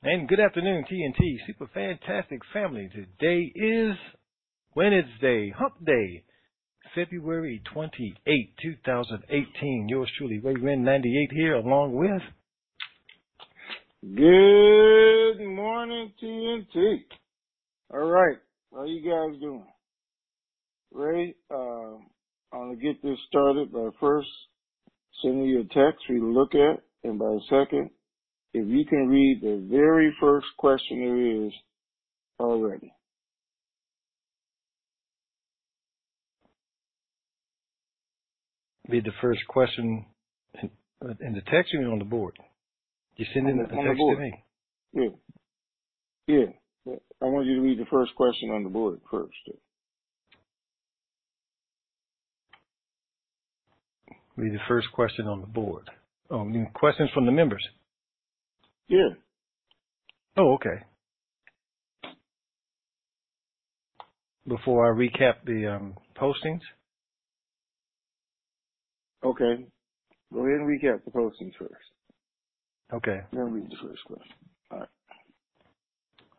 And good afternoon, TNT, super fantastic family. Today is Wednesday, Hump Day, February 28, 2018. Yours truly, Ray Wren 98 here, along with... Good morning, TNT. All right, how you guys doing? Ray, I'm going to get this started by first sending you a text for you to look at, and by second, if you can read the very first question there is already. Read the first question in the text or on the board? You send in a text to me? Yeah. I want you to read the first question on the board first. Read the first question on the board. Oh, questions from the members? Yeah. Oh, okay. Before I recap the postings? Okay. Go ahead and recap the postings first. Okay. Then read the first question. All right.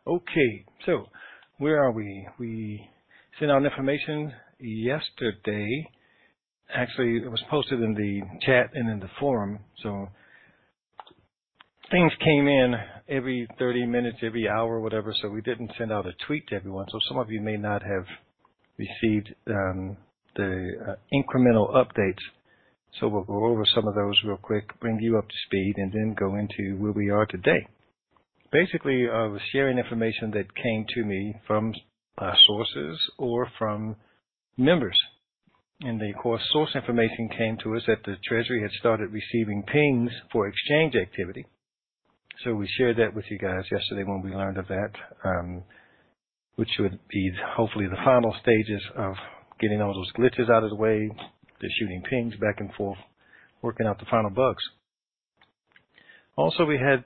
Okay. So, where are we? We sent out information yesterday. Actually, it was posted in the chat and in the forum. So, things came in every 30 minutes, every hour, whatever, so we didn't send out a tweet to everyone. So some of you may not have received the incremental updates. So we'll go over some of those real quick, bring you up to speed, and then go into where we are today. Basically, I was sharing information that came to me from sources or from members. And the, of course, source information came to us that the Treasury had started receiving pings for exchange activity. So we shared that with you guys yesterday when we learned of that, which would be hopefully the final stages of getting all those glitches out of the way, the shooting pings back and forth, working out the final bugs. Also, we had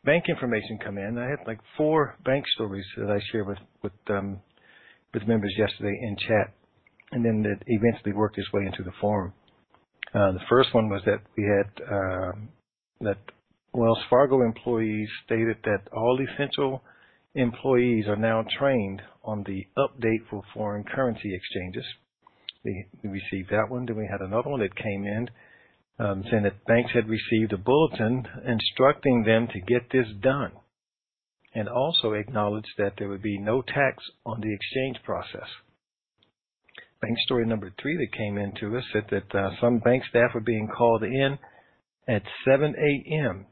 bank information come in. I had like 4 bank stories that I shared with members yesterday in chat, and then it eventually worked its way into the forum. The first one was that we had that Wells Fargo employees stated that all essential employees are now trained on the update for foreign currency exchanges. We received that one. Then we had another one that came in saying that banks had received a bulletin instructing them to get this done, and also acknowledged that there would be no tax on the exchange process. Bank story number 3 that came in to us said that some bank staff were being called in at 7 a.m.,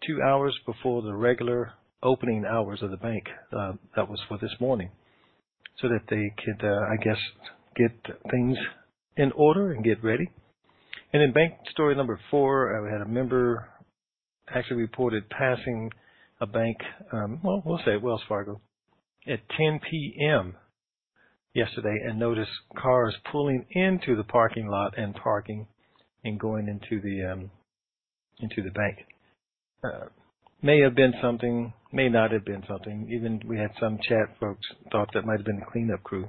2 hours before the regular opening hours of the bank. That was for this morning, so that they could, I guess, get things in order and get ready. And in bank story number 4, we had a member actually reported passing a bank, we'll say Wells Fargo, at 10 p.m. yesterday, and noticed cars pulling into the parking lot and parking and going into the bank. May have been something, may not have been something. Even we had some chat folks thought that might have been the cleanup crew.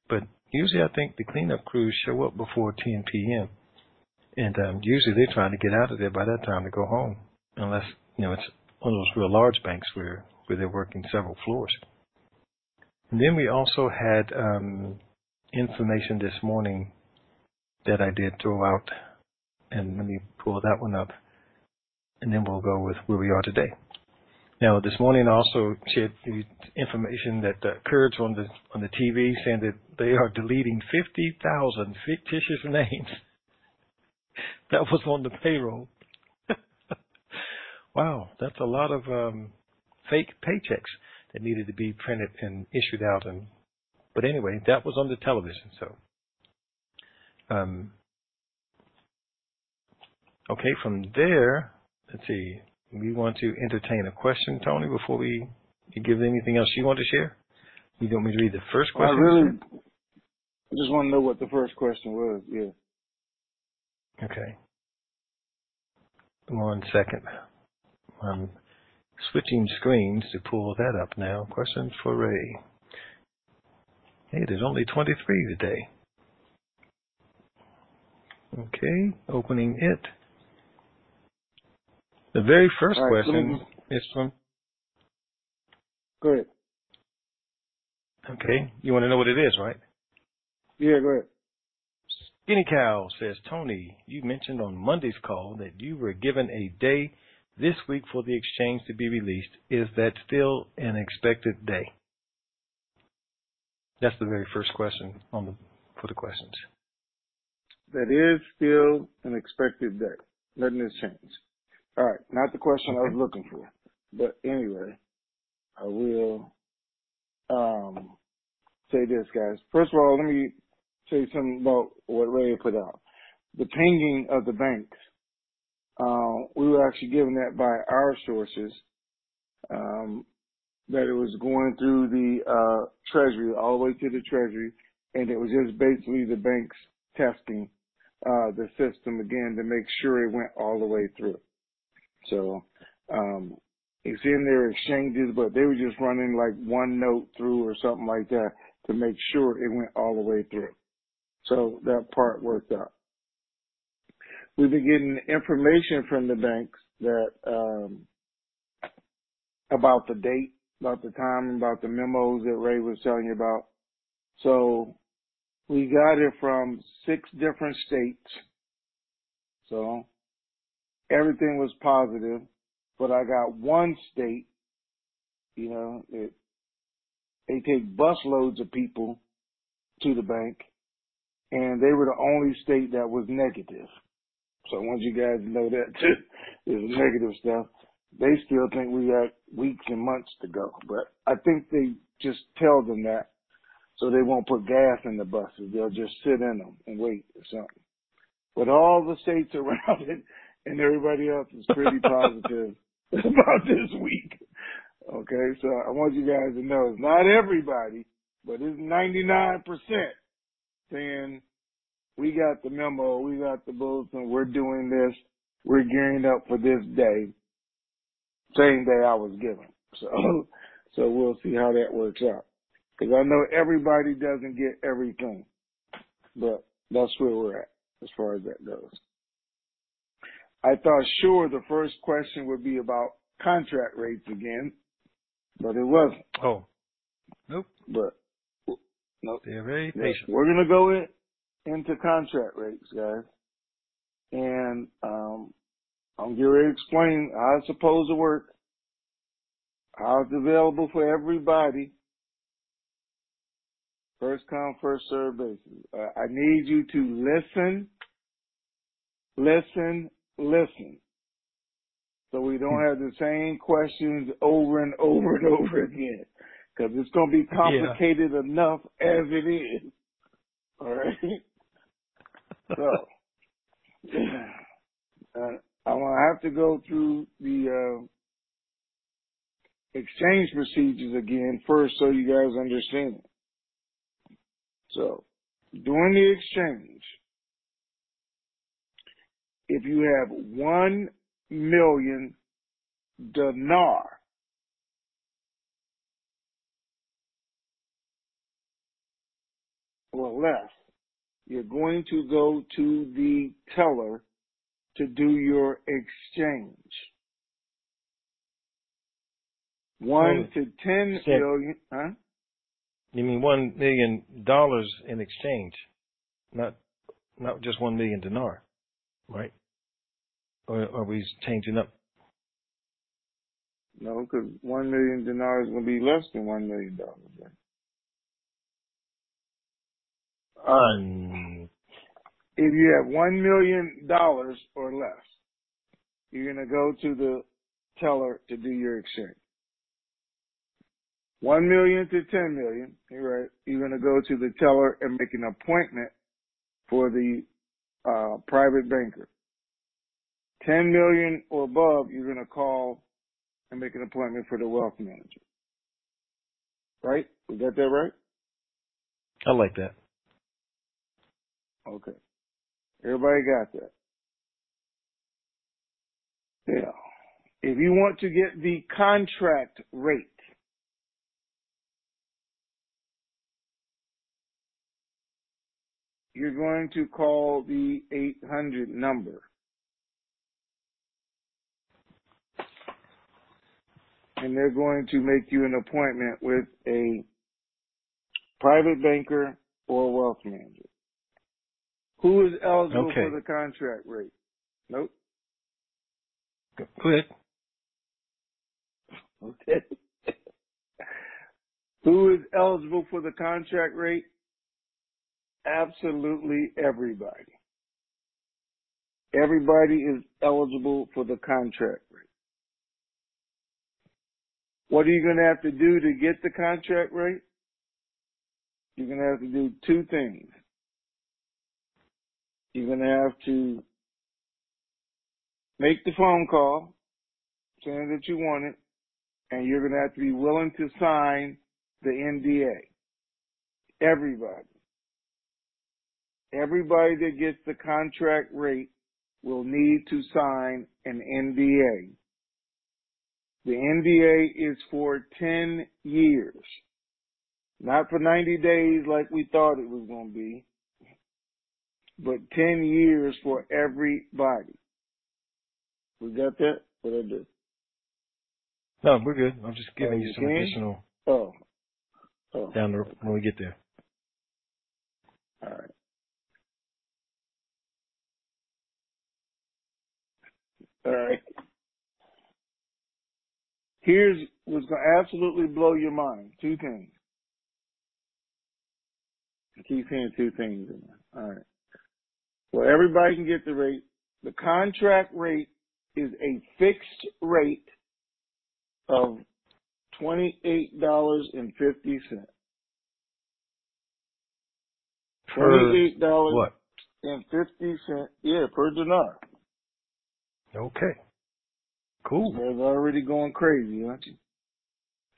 But usually I think the cleanup crews show up before 10 p.m. And usually they're trying to get out of there by that time to go home. Unless, it's one of those real large banks where they're working several floors. And then we also had information this morning that I did throw out. And let me pull that one up. And then we'll go with where we are today. Now, this morning I also shared the information that occurred on the TV saying that they are deleting 50,000 fictitious names that was on the payroll. Wow, that's a lot of fake paychecks that needed to be printed and issued out. But anyway, that was on the television. So, okay, from there. Let's see. We want to entertain a question, Tony, before you give anything else you want to share? You want me to read the first question? I just want to know what the first question was. Yeah. Okay. 1 second. I'm switching screens to pull that up now. Questions for Ray. Hey, there's only 23 today. Okay, opening it. The very first All right, question is from. go ahead. Okay, you want to know what it is, right? Yeah, go ahead. Skinny Cow says, Tony, you mentioned on Monday's call that you were given a day this week for the exchange to be released. Is that still an expected day? That's the very first question for the questions. That is still an expected day. Nothing has changed. All right, not the question I was looking for. But anyway, I will say this, guys. First of all, let me say something about what Ray put out. The pinging of the banks. We were actually given that by our sources, that it was going through the Treasury, all the way to the Treasury, and it was just basically the banks testing the system again to make sure it went all the way through. So it's in their exchanges, but they were just running like one note through or something like that to make sure it went all the way through. So that part worked out. We've been getting information from the banks that about the date, about the time, about the memos that Ray was telling you about. So we got it from 6 different states. So everything was positive, but I got one state, they take busloads of people to the bank, and they were the only state that was negative. So I want you guys to know that too. There's negative stuff. They still think we got weeks and months to go, but I think they just tell them that so they won't put gas in the buses. They'll just sit in them and wait or something. But all the states around it and everybody else is pretty positive about this week. Okay, so I want you guys to know it's not everybody, but it's 99% saying we got the memo, we got the bulletin, we're doing this, we're gearing up for this day, same day I was given. So we'll see how that works out. Because I know everybody doesn't get everything, but that's where we're at as far as that goes. I thought sure the first question would be about contract rates again, but it wasn't. Oh, nope. But nope. They're very patient. We're gonna go into contract rates, guys, and I'm getting ready to explain how it's supposed to work, how it's available for everybody. First come, first served basis. I need you to listen, so we don't have the same questions over and over and over again, because it's going to be complicated enough as it is. All right? So, I'm going to have to go through the exchange procedures again first so you guys understand it. So, during the exchange, if you have 1 million dinar, or less, you're going to go to the teller to do your exchange. 1 to 10 million, huh? You mean $1 million in exchange, not just 1 million dinar, right? Or are we changing up? No, because 1 million dinar is going to be less than $1 million. Right? All right. If you have $1 million or less, you're going to go to the teller to do your exchange. 1 million to 10 million, you're right. You're going to go to the teller and make an appointment for the private banker. 10 million or above, you're going to call and make an appointment for the wealth manager. Right? We got that right? I like that. Okay. Everybody got that? Yeah. If you want to get the contract rate, you're going to call the 800 number. and they're going to make you an appointment with a private banker or wealth manager. Who is eligible for the contract rate? Nope. Quit. Okay. Who is eligible for the contract rate? Absolutely everybody. Everybody is eligible for the contract rate. What are you going to have to do to get the contract rate? You're going to have to do two things. You're going to have to make the phone call saying that you want it, and you're going to have to be willing to sign the NDA. Everybody. Everybody that gets the contract rate will need to sign an NDA. The NDA is for 10 years. Not for 90 days like we thought it was going to be, but 10 years for everybody. We got that? What I do? No, we're good. I'm just giving you some additional down the when we get there. All right. All right. Here's what's going to absolutely blow your mind. Two things. I keep saying two things in there. All right. Well, everybody can get the rate. The contract rate is a fixed rate of $28.50. $28.50. Yeah, per dinar. Okay. Cool. You guys are already going crazy, aren't you?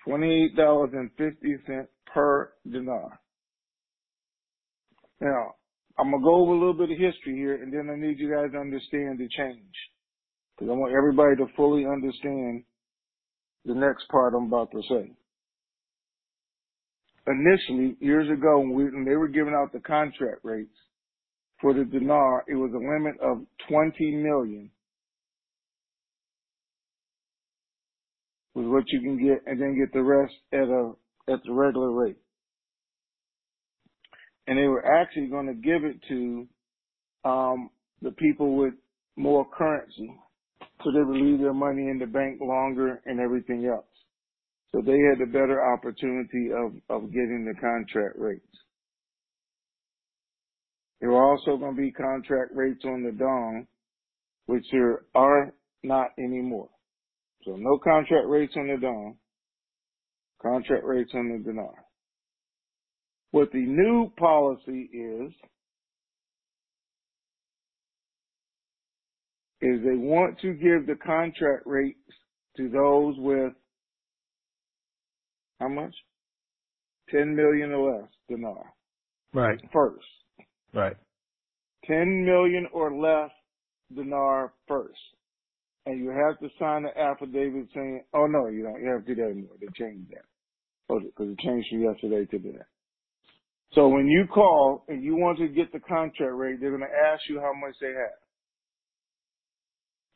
$28.50 per dinar. Now, I'm going to go over a little bit of history here, and then I need you guys to understand the change. Because I want everybody to fully understand the next part I'm about to say. Initially, years ago, when they were giving out the contract rates for the dinar, it was a limit of 20 million. Was what you can get, and then get the rest at the regular rate. And they were actually going to give it to the people with more currency, so they would leave their money in the bank longer and everything else. So they had the better opportunity of getting the contract rates. There were also going to be contract rates on the dong, which there are not anymore. So no contract rates on the dong, contract rates on the dinar. What the new policy is they want to give the contract rates to those with how much? 10 million or less dinar. Right. First. Right. 10 million or less dinar first. And you have to sign an affidavit saying, oh no, you don't. You have to do that anymore. They changed that. Because it changed from yesterday to today. So when you call and you want to get the contract rate, they're going to ask you how much they have.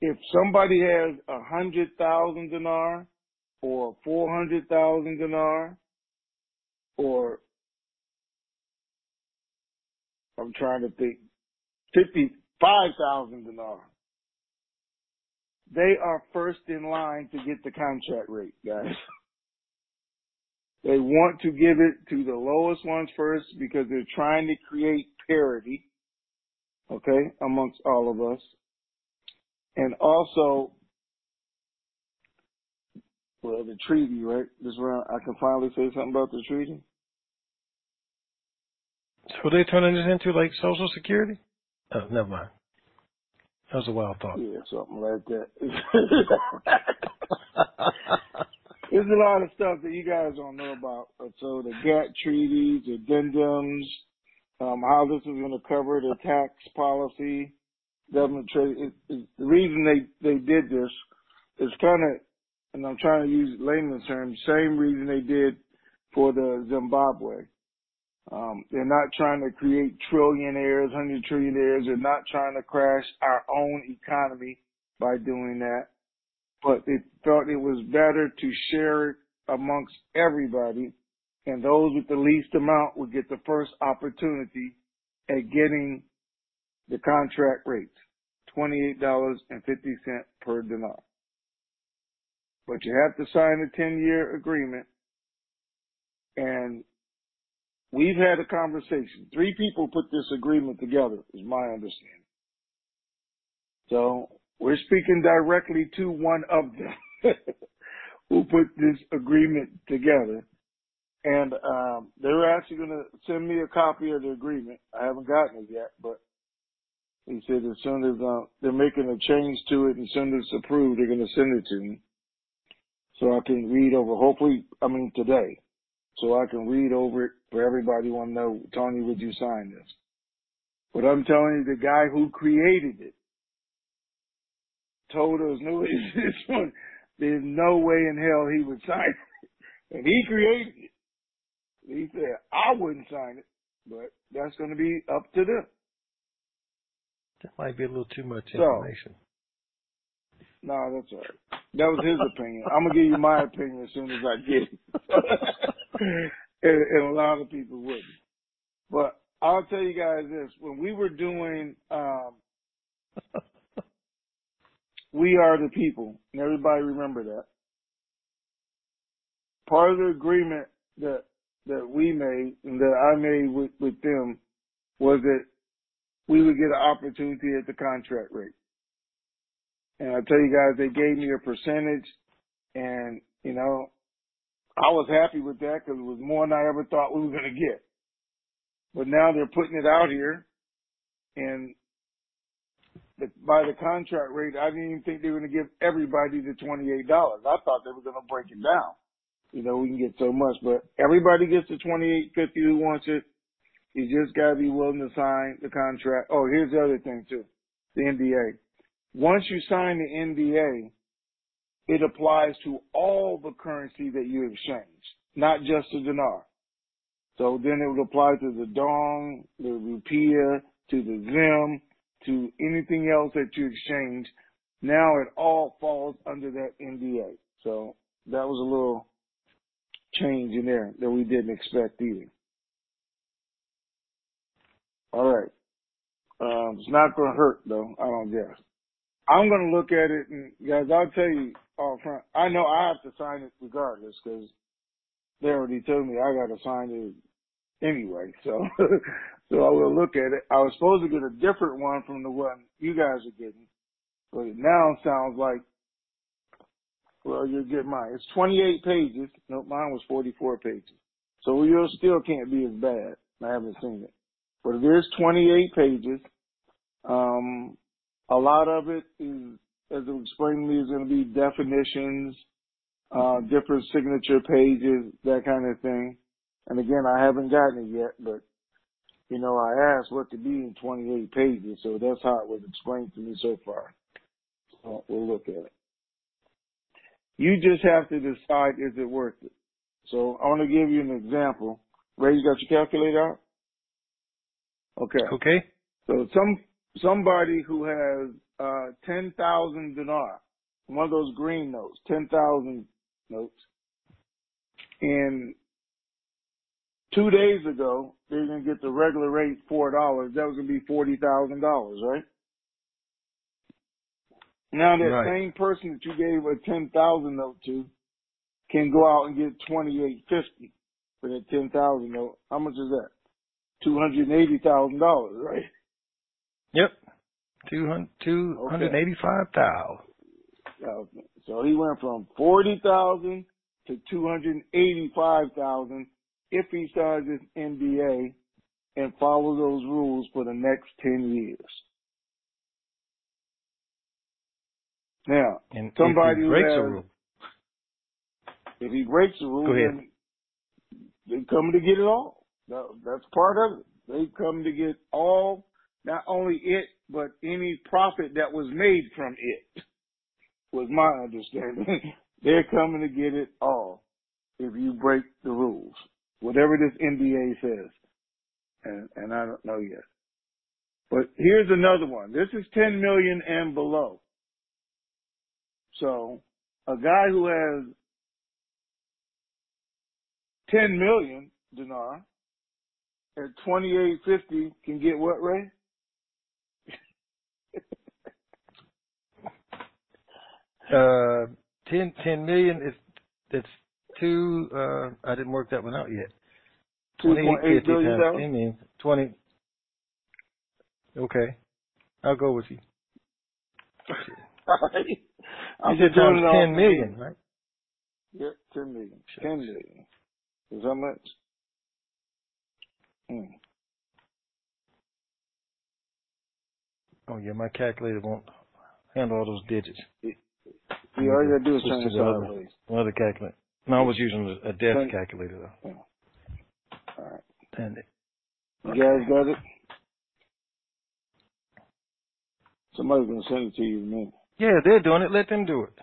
If somebody has 100,000 dinar or 400,000 dinar or I'm trying to think 55,000 dinar, they are first in line to get the contract rate, guys. They want to give it to the lowest ones first because they're trying to create parity, okay, amongst all of us. And also, well, the treaty, right? This round, I can finally say something about the treaty. So they turning this into like Social Security? Oh, never mind. That was a wild thought. Yeah, something like that. There's a lot of stuff that you guys don't know about. So the GATT treaties, addendums, how this is going to cover the tax policy, government trade. The reason they did this is kind of, and I'm trying to use layman's terms, same reason they did for the Zimbabwe. They're not trying to create trillionaires, 100 trillionaires. They're not trying to crash our own economy by doing that. but they felt it was better to share it amongst everybody, and those with the least amount would get the first opportunity at getting the contract rates, $28.50 per dinar. But you have to sign a 10-year agreement, and we've had a conversation. 3 people put this agreement together, is my understanding. So we're speaking directly to one of them who put this agreement together. And they're actually going to send me a copy of the agreement. I haven't gotten it yet, but he said as soon as they're making a change to it, and as soon as it's approved, they're going to send it to me so I can read over, today, so I can read over it for everybody who want to know, Tony, would you sign this? But I'm telling you, the guy who created it told us, no, this one, there's no way in hell he would sign it. And he created it. He said, I wouldn't sign it, but that's going to be up to them. That might be a little too much information. No, that's all right. That was his opinion. I'm going to give you my opinion as soon as I get it. and a lot of people wouldn't. But I'll tell you guys this. When we were doing We Are the People, and everybody remember that, part of the agreement that we made and that I made with them was that we would get an opportunity at the contract rate. And I tell you guys, they gave me a percentage, and, I was happy with that because it was more than I ever thought we were going to get. But now they're putting it out here, and by the contract rate, I didn't even think they were going to give everybody the $28. I thought they were going to break it down. We can get so much, but everybody gets the $28.50 who wants it. You just got to be willing to sign the contract. Oh, here's the other thing too, the NDA. Once you sign the NDA, it applies to all the currency that you exchange, not just the dinar. So then it would apply to the dong, the rupiah, to the zim, to anything else that you exchange. Now it all falls under that NDA. So that was a little change in there that we didn't expect either. All right. It's not going to hurt, though, I don't guess. I'm going to look at it, and guys, I'll tell you all front, I know I have to sign it regardless because they already told me I got to sign it anyway. So, so I will look at it. I was supposed to get a different one from the one you guys are getting, but it now sounds like, well, you'll get mine. It's 28 pages. No, mine was 44 pages. So you still can't be as bad. I haven't seen it. But it is 28 pages. A lot of it is, as it was explained to me, is going to be definitions, different signature pages, that kind of thing. And again, I haven't gotten it yet, but, I asked what to be in 28 pages, so that's how it was explained to me so far. So we'll look at it. You just have to decide, is it worth it? So I want to give you an example. Ray, you got your calculator out? Okay. So somebody who has 10,000 dinar, one of those green notes, 10,000 notes, and 2 days ago they're gonna get the regular rate $4. That was gonna be $40,000, right? Now that same person that you gave a 10,000 note to can go out and get 28.50 for that 10,000 note. How much is that? $280,000, right? Yep. 285,000. So he went from 40,000 to 285,000 if he signs this NDA and follows those rules for the next 10 years. Now, and somebody if he breaks a rule, if he breaks the rule, then they come to get it all. That's part of it. They come to get all, not only it, but any profit that was made from it, was my understanding. They're coming to get it all if you break the rules, whatever this NDA says. And I don't know yet. But here's another one. This is 10 million and below. So a guy who has 10 million dinar at 28.50 can get what, Ray? 10 million is, that's two, I didn't work that one out yet. $2.8 28.50 billion. times 10 million, 20. Okay. I'll go with you. You said times 10 million, right? Yeah, 10 million. Shucks. 10 million. Is how much? Oh yeah, my calculator won't handle all those digits. Yeah, all you gotta do is turn it sideways. Another calculator. No, I was using a desk calculator though. Yeah. All right. And you guys got it? Somebody's gonna send it to you in a minute. Yeah, they're doing it. Let them do it.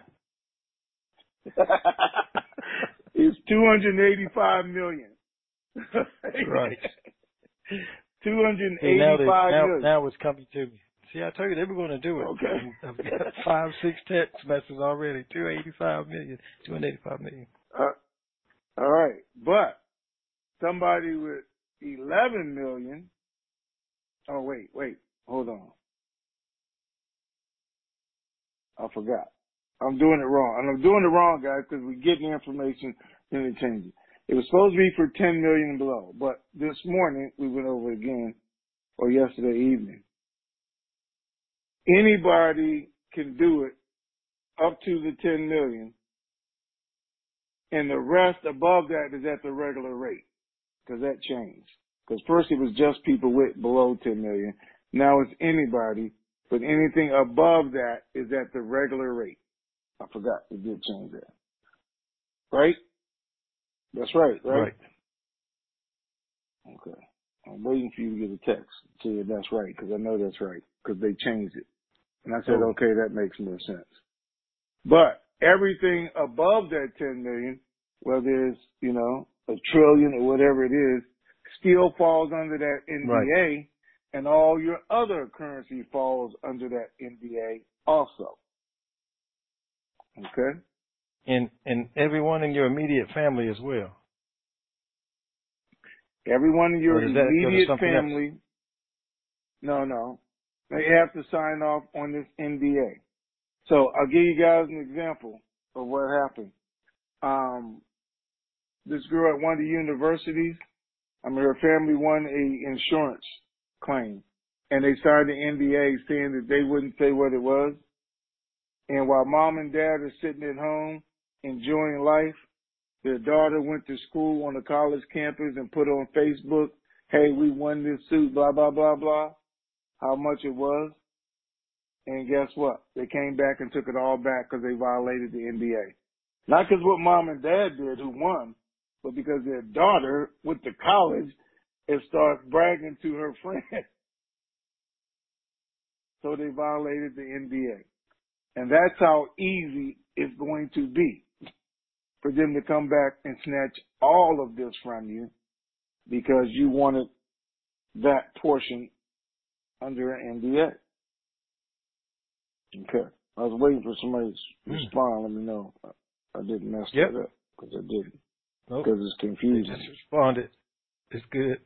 It's 285 million. Right. 285 million. Now it's coming to me. See, I told you they were going to do it. Okay. I've got 5, 6 text messages already. 285 million. 285 million. All right. But somebody with 11 million. Oh, wait. Hold on. I forgot. I'm doing it wrong. And I'm doing it wrong, guys, because we get the information and it changes. It was supposed to be for 10 million and below, but this morning we went over it again, or yesterday evening. Anybody can do it up to the 10 million, and the rest above that is at the regular rate, because that changed. Because first it was just people with below 10 million. Now it's anybody, but anything above that is at the regular rate. I forgot. We did change that. Right? That's right, right? Right. Okay. I'm waiting for you to get a text to you that's right, because I know that's right, because they changed it. And I said, okay, that makes more sense. But everything above that 10 million, whether it's, a trillion or whatever it is, still falls under that NDA, right. And all your other currency falls under that NDA also. Okay? And everyone in your immediate family as well. Everyone in your immediate family. Else? No. They have to sign off on this NDA. So I'll give you guys an example of what happened. This girl at one of the universities, her family won a insurance claim, and they signed the NDA saying that they wouldn't say what it was. And while mom and dad are sitting at home enjoying life, their daughter went to school on the college campus and put on Facebook, hey, we won this suit, blah, blah, blah, blah, how much it was. And guess what? They came back and took it all back because they violated the NDA. Not because what mom and dad did who won, but because their daughter went to college and started bragging to her friends. So they violated the NDA. And that's how easy it's going to be for them to come back and snatch all of this from you because you wanted that portion under an NDA. Okay. I was waiting for somebody to respond. Let me know. I didn't mess that up because I didn't. Nope. Because it's confusing. They just responded. It's good.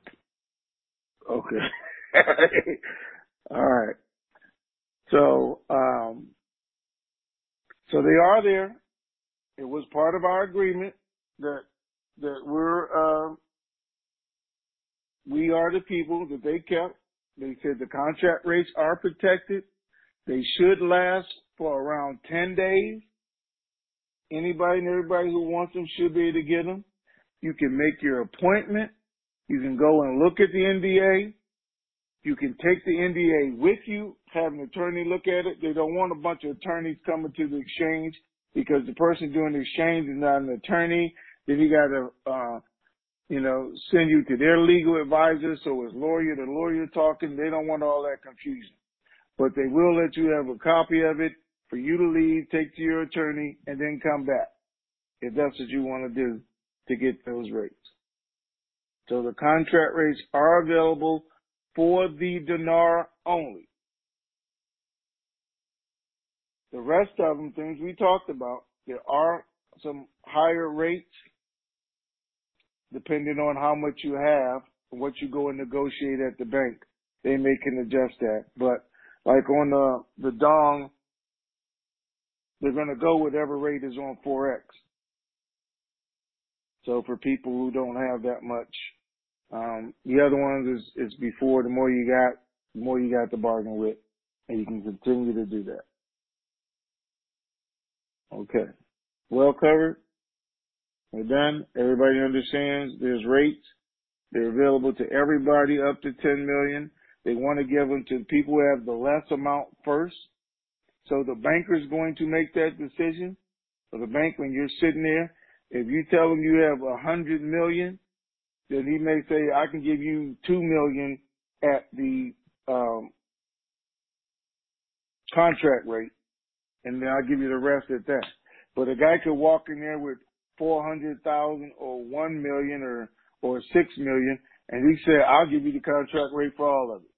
Okay. All right. So, so they are there. It was part of our agreement that we are the people that they kept. They said the contract rates are protected. They should last for around 10 days. Anybody and everybody who wants them should be able to get them. You can make your appointment. You can go and look at the NDA. You can take the NDA with you, have an attorney look at it. They don't want a bunch of attorneys coming to the exchange because the person doing the exchange is not an attorney. Then you got to, send you to their legal advisor. So it's lawyer to lawyer talking. They don't want all that confusion. But they will let you have a copy of it for you to leave, take to your attorney, and then come back if that's what you want to do to get those rates. So the contract rates are available for the dinar only. The rest of them, things we talked about, There are some higher rates depending on how much you have and what you go and negotiate at the bank. They can adjust that. But like on the dong, they're going to go whatever rate is on Forex. So for people who don't have that much, the other ones is before. The more you got to bargain with, and you can continue to do that. Okay. Well covered. We're done. Everybody understands there's rates. They're available to everybody up to 10 million. They want to give them to people who have the less amount first. So the banker's going to make that decision. So the bank, when you're sitting there, if you tell him you have 100 million, then he may say, I can give you 2 million at the contract rate, and then I'll give you the rest at that. But a guy could walk in there with 400,000 or 1 million or 6 million, and he said, I'll give you the contract rate for all of it.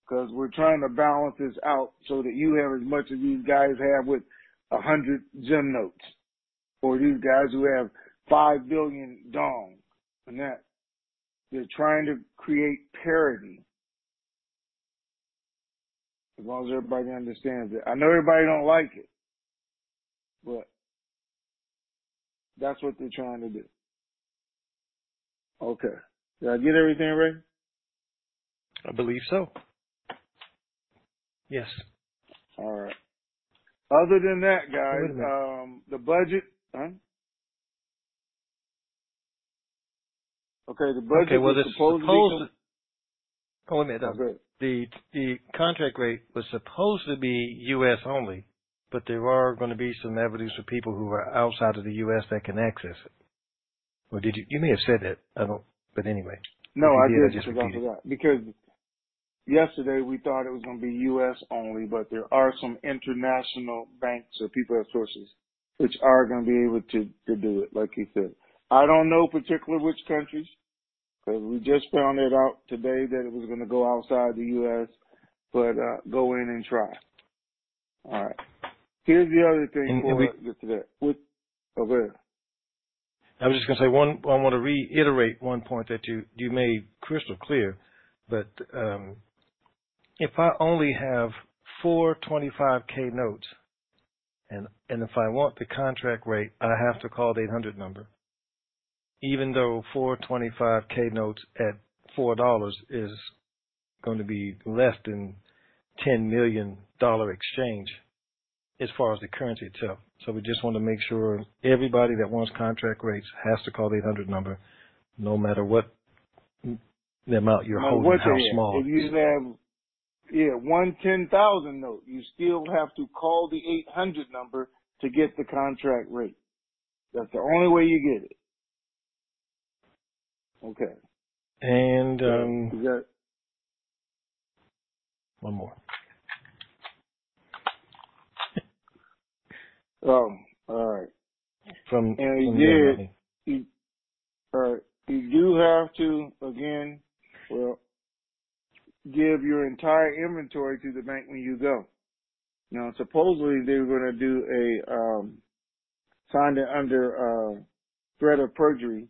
Because we're trying to balance this out so that you have as much as these guys have with 100 gem notes, or these guys who have 5 billion dong, and that. They're trying to create parity. As long as everybody understands it. I know everybody don't like it, but that's what they're trying to do. Okay. Did I get everything right? I believe so. Yes. All right. Other than that, guys, the budget, huh? Okay, the budget okay, well, was supposed to be... Oh, wait a minute. Okay. The contract rate was supposed to be U.S. only, but there are going to be some evidence for people who are outside of the U.S. that can access it. Or did you? You may have said that. I don't. But anyway. No, I did. because I forgot. Because yesterday we thought it was going to be U.S. only, but there are some international banks or people at sources which are going to be able to do it, like you said. I don't know particular which countries, because we just found it out today that it was going to go outside the U.S., but go in and try. All right. Here's the other thing before we get to that. Go ahead. I was just going to say I want to reiterate one point that you made crystal clear, but if I only have 4 25K notes, and if I want the contract rate, I have to call the 800 number, even though 4 25K notes at $4 is going to be less than $10 million exchange as far as the currency itself. So we just want to make sure everybody that wants contract rates has to call the 800 number, no matter what the amount you're holding, how small. If you have, one 10,000 note, you still have to call the 800 number to get the contract rate. That's the only way you get it. Okay. And one more. Oh, all right. All right. You do have to, again, give your entire inventory to the bank when you go. Now, supposedly they were going to do signed it under threat of perjury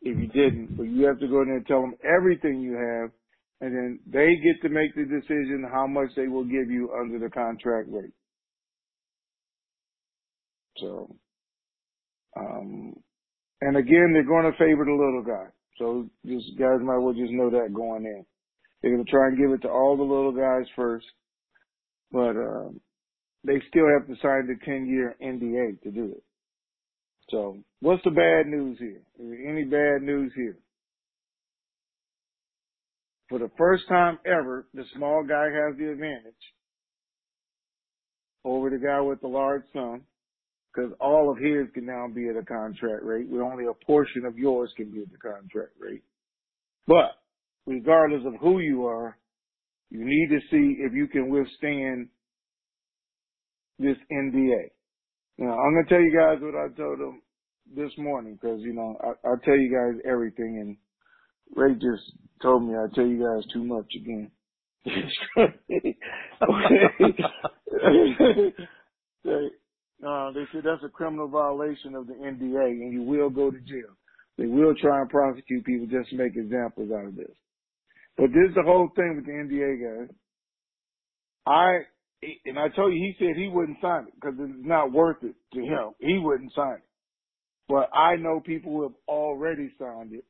if you didn't, but you have to go in there and tell them everything you have, and then they get to make the decision how much they will give you under the contract rate. So, and again, they're going to favor the little guy. So just guys might well just know that going in. They're going to try and give it to all the little guys first, but they still have to sign the 10-year NDA to do it. So what's the bad news here? Is there any bad news here? For the first time ever, the small guy has the advantage over the guy with the large sum, because all of his can now be at a contract rate, where only a portion of yours can be at the contract rate. But regardless of who you are, you need to see if you can withstand this NDA. Now, I'm going to tell you guys what I told them this morning, because, I tell you guys everything, and Ray just told me I tell you guys too much again. They said that's a criminal violation of the NDA, and you will go to jail. They will try and prosecute people just to make examples out of this. But this is the whole thing with the NDA, guys. I told you, he said he wouldn't sign it because it's not worth it to him. He wouldn't sign it. But I know people who have already signed it,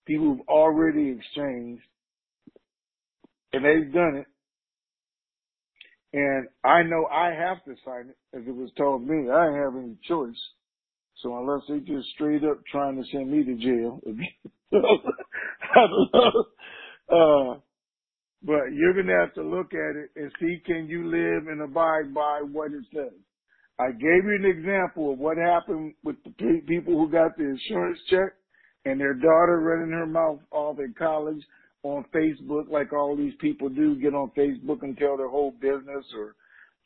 people who've already exchanged, and they've done it. And I know I have to sign it, as it was told me. I didn't have any choice. So unless they just straight up trying to send me to jail, I don't know. But you're going to have to look at it and see, can you live and abide by what it says? I gave you an example of what happened with the people who got the insurance check and their daughter running her mouth off in college on Facebook, like all these people do, get on Facebook and tell their whole business or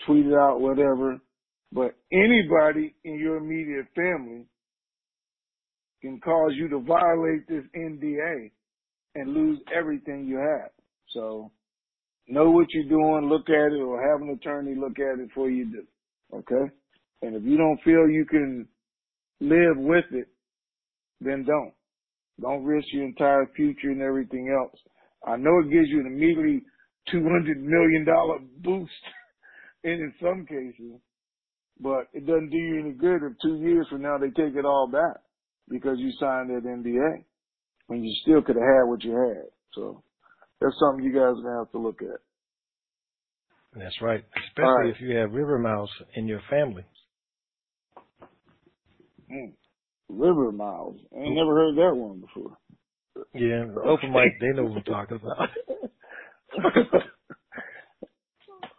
tweet it out, whatever. But anybody in your immediate family can cause you to violate this NDA and lose everything you have. So know what you're doing, look at it, or have an attorney look at it before you do. Okay? And if you don't feel you can live with it, then don't. Don't risk your entire future and everything else. I know it gives you an immediately $200 million boost in some cases, but it doesn't do you any good if 2 years from now they take it all back because you signed that NDA when you still could have had what you had. So that's something you guys are going to have to look at. That's right, especially if you have river miles in your family. River miles. I ain't never heard that one before. Yeah, open mic, they know what I'm talking about.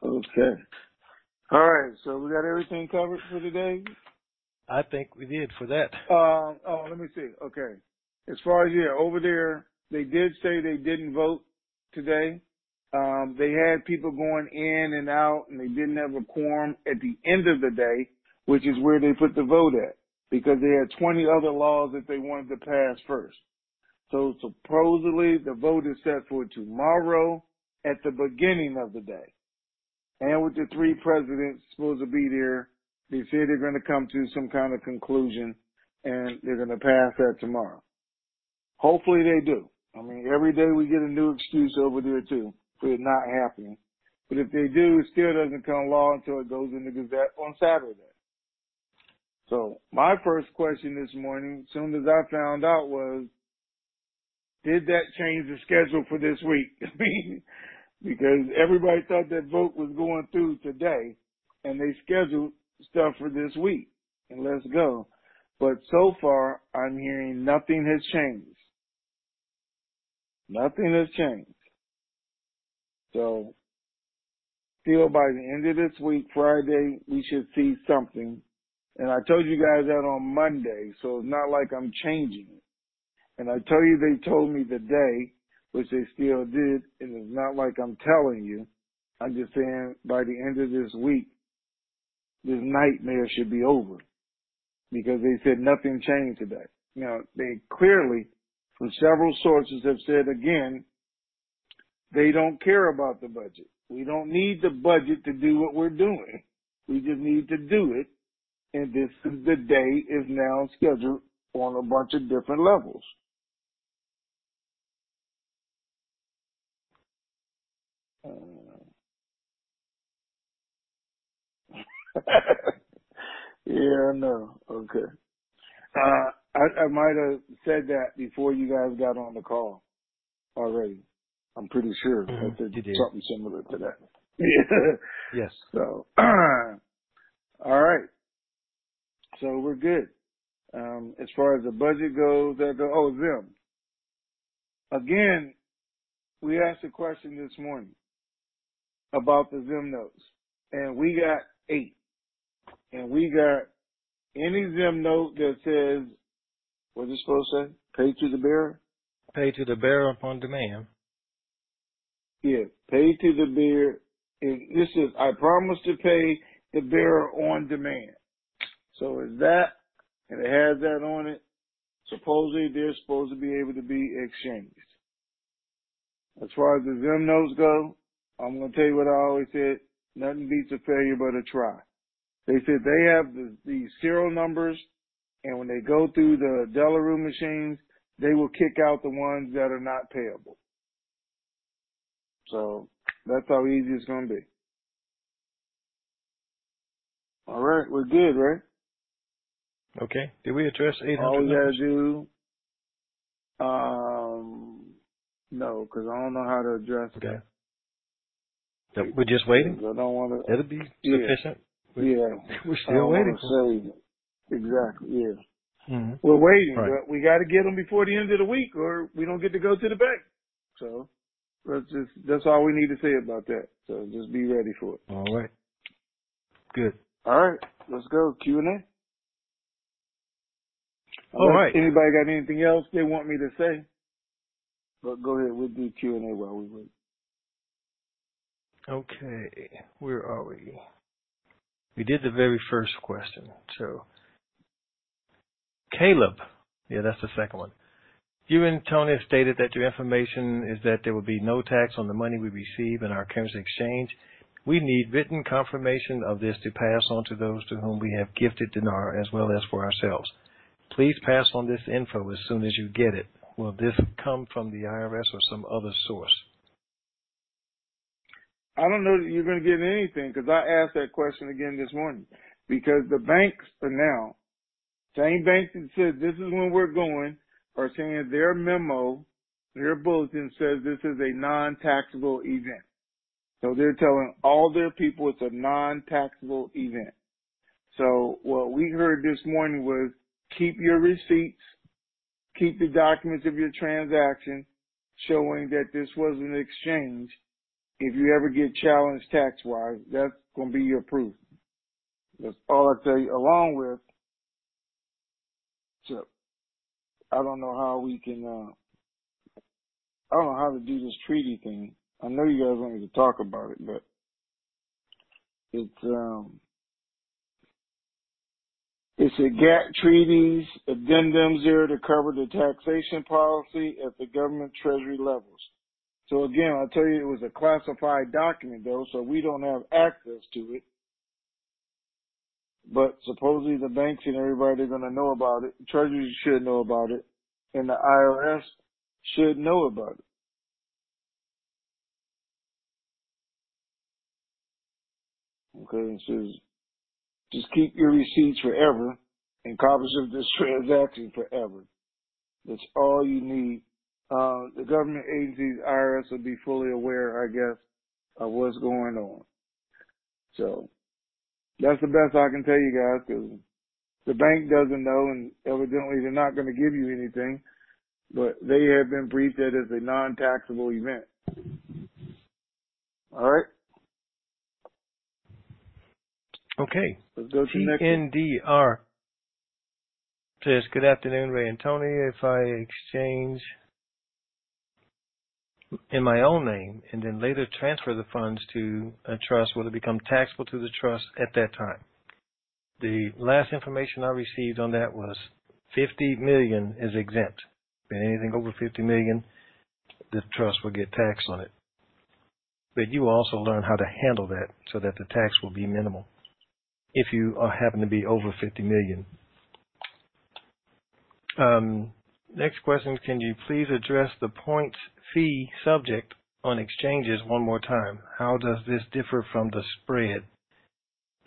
Okay. All right, so we got everything covered for today? I think we did for that. Let me see. Okay. As far as, over there, they did say they didn't vote today. They had people going in and out, and they didn't have a quorum at the end of the day, which is where they put the vote at, because they had 20 other laws that they wanted to pass first. So supposedly the vote is set for tomorrow at the beginning of the day. And with the 3 presidents supposed to be there, they say they're going to come to some kind of conclusion and they're going to pass that tomorrow. Hopefully they do. I mean, every day we get a new excuse over there too for it not happening. But if they do, it still doesn't come law until it goes in the Gazette on Saturday. So my first question this morning, as soon as I found out, was, did that change the schedule for this week? I mean, because everybody thought that vote was going through today, and they scheduled stuff for this week, and let's go. But so far, I'm hearing nothing has changed. Nothing has changed. So, still by the end of this week, Friday, we should see something. And I told you guys that on Monday, so it's not like I'm changing it. And I tell you they told me today, which they still did, and it's not like I'm telling you. I'm just saying by the end of this week, this nightmare should be over. Because they said nothing changed today. Now, they clearly, from several sources, have said again, they don't care about the budget. We don't need the budget to do what we're doing. We just need to do it. And this is the day is now scheduled on a bunch of different levels. Yeah, I know. Okay. I might have said that before you guys got on the call already. I'm pretty sure I said something similar to that. Yeah. Yes. So, all right. So we're good. As far as the budget goes, Zim. Again, we asked a question this morning about the Zim notes, and we got 8. And we got any Zim note that says, what's it supposed to say? Pay to the bearer? Pay to the bearer upon demand. Yeah, pay to the bearer. And this is, I promise to pay the bearer on demand. So it's that, and it has that on it. Supposedly they're supposed to be able to be exchanged. As far as the Zim notes go, I'm going to tell you what I always said. Nothing beats a failure but a try. They said they have the serial numbers, and when they go through the Delarue machines, they will kick out the ones that are not payable. So that's how easy it's going to be. All right, we're good, right? Okay. Did we address 800 All we numbers? got to do, no, because I don't know how to address Okay. that. We're just waiting? I don't want to. That'll be sufficient. Yeah. We're I still don't waiting. want to say exactly. Yeah. Mm-hmm. We're waiting, Right. but we got to get them before the end of the week, or we don't get to go to the bank. So that's all we need to say about that. So just be ready for it. All right. Good. All right, let's go Q&A. All right. Anybody got anything else they want me to say? But go ahead, we'll do Q&A while we wait. Okay. Where are we? We did the very first question. So, Caleb. Yeah, that's the second one. You and Tony have stated that your information is that there will be no tax on the money we receive in our currency exchange. We need written confirmation of this to pass on to those to whom we have gifted dinar as well as for ourselves. Please pass on this info as soon as you get it. Will this come from the IRS or some other source? I don't know that you're going to get anything because I asked that question again this morning because the banks are now, same banks that said this is when we're going, are saying their memo, their bulletin says this is a non-taxable event. So they're telling all their people it's a non-taxable event. So what we heard this morning was keep your receipts, keep the documents of your transaction showing that this was an exchange. If you ever get challenged tax-wise, that's going to be your proof. That's all I tell you, along with, so I don't know how we can, I don't know how to do this treaty thing. I know you guys want me to talk about it, but it's a GATT treaties, addendums there to cover the taxation policy at the government treasury levels. So again, I'll tell you, it was a classified document though, so we don't have access to it. But supposedly the banks and everybody are going to know about it. Treasury should know about it, and the IRS should know about it. Okay, it says just keep your receipts forever and copies of this transaction forever. That's all you need. The government agencies, IRS, will be fully aware, I guess, of what's going on. So that's the best I can tell you guys because the bank doesn't know and evidently they're not going to give you anything, but they have been briefed that it's a non-taxable event. All right? Okay. Let's go to the next one. TNDR says, good afternoon, Ray and Tony. If I exchange in my own name and then later transfer the funds to a trust, will it become taxable to the trust at that time? The last information I received on that was 50 million is exempt. And anything over 50 million, the trust will get taxed on it. But you will also learn how to handle that so that the tax will be minimal if you happen to be over 50 million. Next question, can you please address the points fee subject on exchanges one more time? How does this differ from the spread?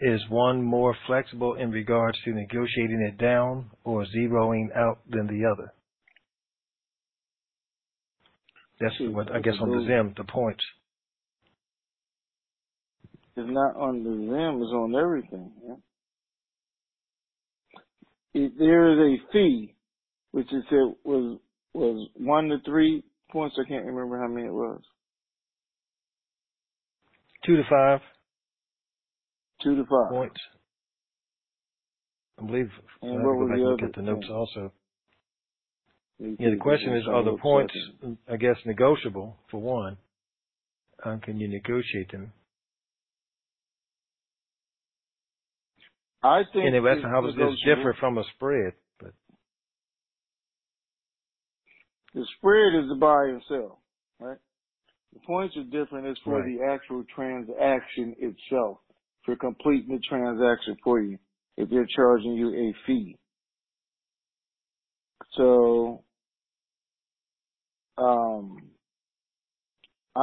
Is one more flexible in regards to negotiating it down or zeroing out than the other? That's what I guess on the ZIM, the points. It's not on the ZIM, it's on everything. Yeah? There is a fee, which it said was 1 to 3 points. I can't remember how many it was. 2 to 5. 2 to 5 points. I believe I have to go back and look at the notes also. Yeah, the question is, are the points, I guess, negotiable, for one? Can you negotiate them? I think. And they asked how does this differ from a spread? But the spread is the buy and sell, right? The points are different. It's for the actual transaction itself. for completing the transaction for you if they're charging you a fee. So, I'm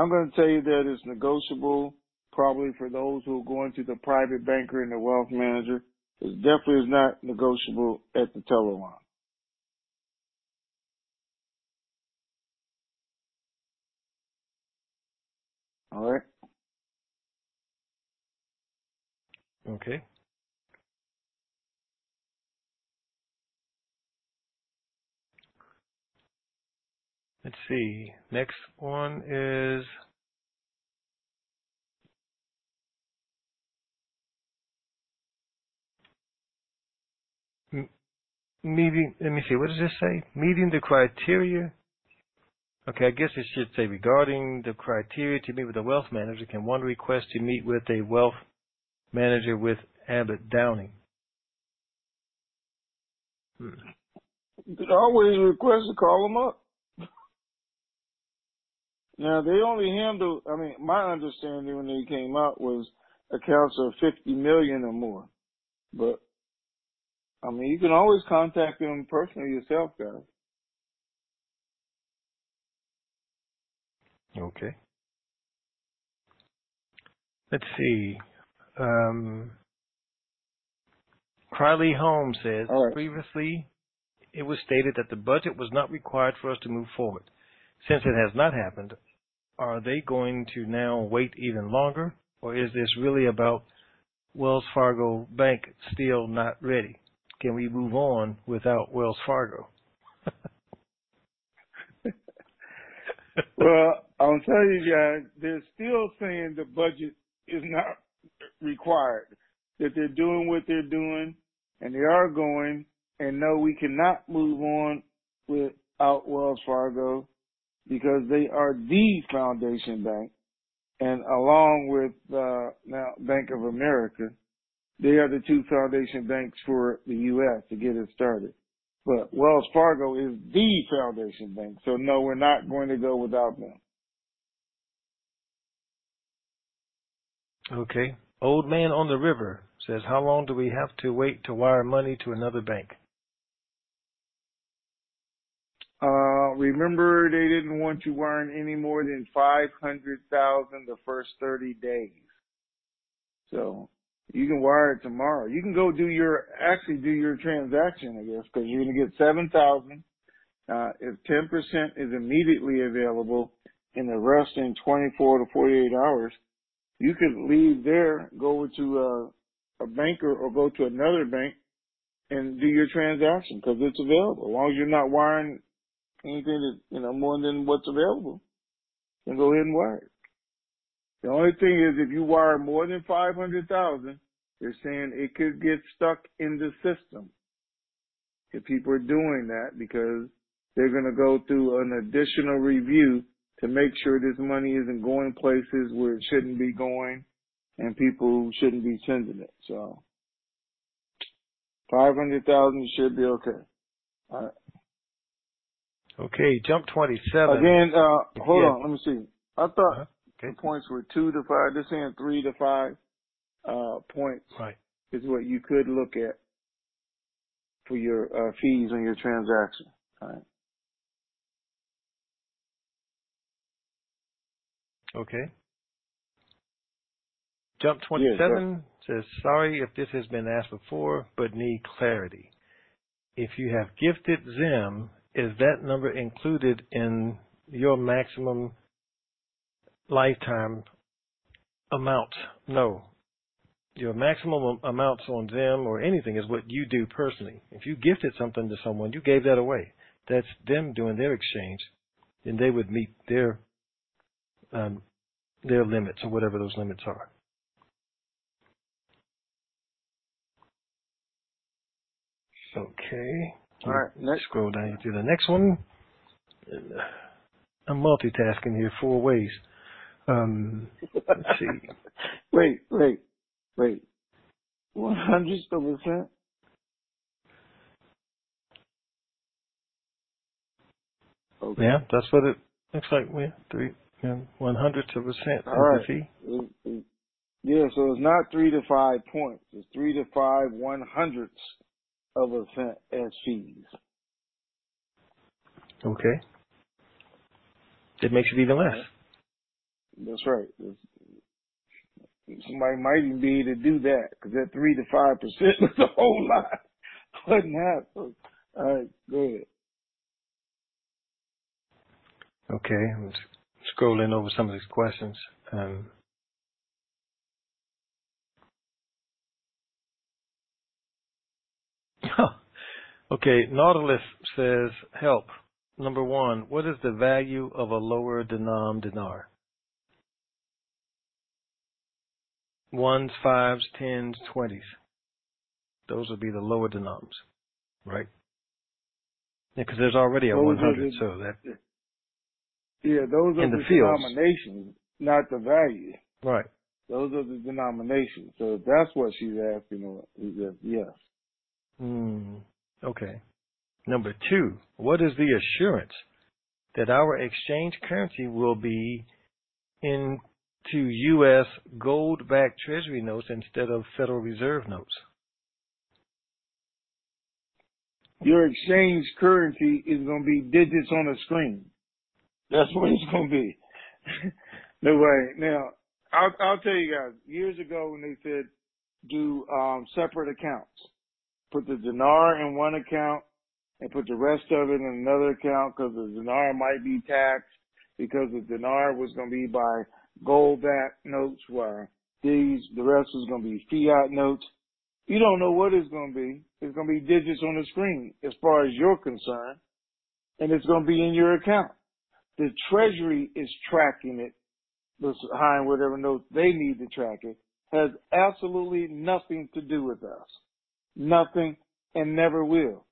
going to tell you that it's negotiable probably for those who are going to the private banker and the wealth manager. It definitely is not negotiable at the teller line. All right? Okay. Let's see. Next one is meeting. Let me see. What does this say? Meeting the criteria. Okay, I guess it should say regarding the criteria to meet with a wealth manager, can one request to meet with a wealth manager with Abbott Downing? You can always request to call them up. Now, they only handle, my understanding when they came out was accounts of 50 million or more. But, you can always contact them personally yourself, guys. Okay. Let's see. Crowley Holmes says, All right. previously it was stated that the budget was not required for us to move forward. Since it has not happened, are they going to now wait even longer? Or is this really about Wells Fargo Bank still not ready? Can we move on without Wells Fargo? Well, I'll tell you guys, they're still saying the budget is not required, that they're doing what they're doing, and they are going, and no, we cannot move on without Wells Fargo because they are the foundation bank, and along with now Bank of America, they are the two foundation banks for the U.S. to get it started. But Wells Fargo is the foundation bank, so no, we're not going to go without them. Okay. Old Man on the River says, how long do we have to wait to wire money to another bank? Remember, they didn't want you wiring any more than 500,000 the first 30 days. So you can wire it tomorrow. You can go do your transaction, I guess, because you're going to get 7,000. If 10% is immediately available and the rest in 24 to 48 hours, you could leave there, go over to a banker or go to another bank and do your transaction because it's available. As long as you're not wiring anything that, more than what's available, then go ahead and wire it. The only thing is if you wire more than 500,000, they're saying it could get stuck in the system if people are doing that because they're going to go through an additional review to make sure this money isn't going places where it shouldn't be going and people shouldn't be sending it. So 500,000 should be okay. All right. Okay, jump 27. Again, hold on, let me see. I thought okay. the points were 2 to 5. They're saying 3 to 5 points is what you could look at for your fees on your transaction. All right. Okay. Jump 27 says, sorry if this has been asked before, but need clarity. If you have gifted Zim, is that number included in your maximum lifetime amount? No. Your maximum amounts on Zim or anything is what you do personally. If you gifted something to someone, you gave that away. That's them doing their exchange. Then they would meet their limits or whatever those limits are. Okay. All right. Next. Scroll down to the next one. I'm multitasking here 4 ways. Let's see. Wait. 100%? Okay. Yeah, that's what it looks like. 100% of All right. the fee. Yeah, so it's not 3 to 5 points. It's 3 to 5 100ths of a cent as fees. Okay. That makes it even less. Right. That's right. Somebody might even be able to do that because that 3 to 5% is a whole lot. Wasn't half. All right, go ahead. Okay, I'm scrolling over some of these questions. Okay, Nautilus says, help. Number one, what is the value of a lower denom dinar? Ones, fives, tens, 20s. Those would be the lower denoms, right? Because there's already a Those 100, so that those are in the the fields. denominations, not the value. Right. Those are the denominations. So if that's what she's asking, yes. Okay. Number two, what is the assurance that our exchange currency will be into U.S. gold-backed Treasury notes instead of Federal Reserve notes? Your exchange currency is going to be digits on a screen. That's what it's going to be. No way. Now, I'll tell you guys, years ago when they said do separate accounts, put the dinar in one account and put the rest of it in another account because the dinar might be taxed because the dinar was going to be by gold-backed notes while the rest was going to be fiat notes. You don't know what it's going to be. It's going to be digits on the screen as far as you're concerned, and it's going to be in your account. The Treasury is tracking it behind whatever notes they need to track it. Has absolutely nothing to do with us. Nothing, and never will.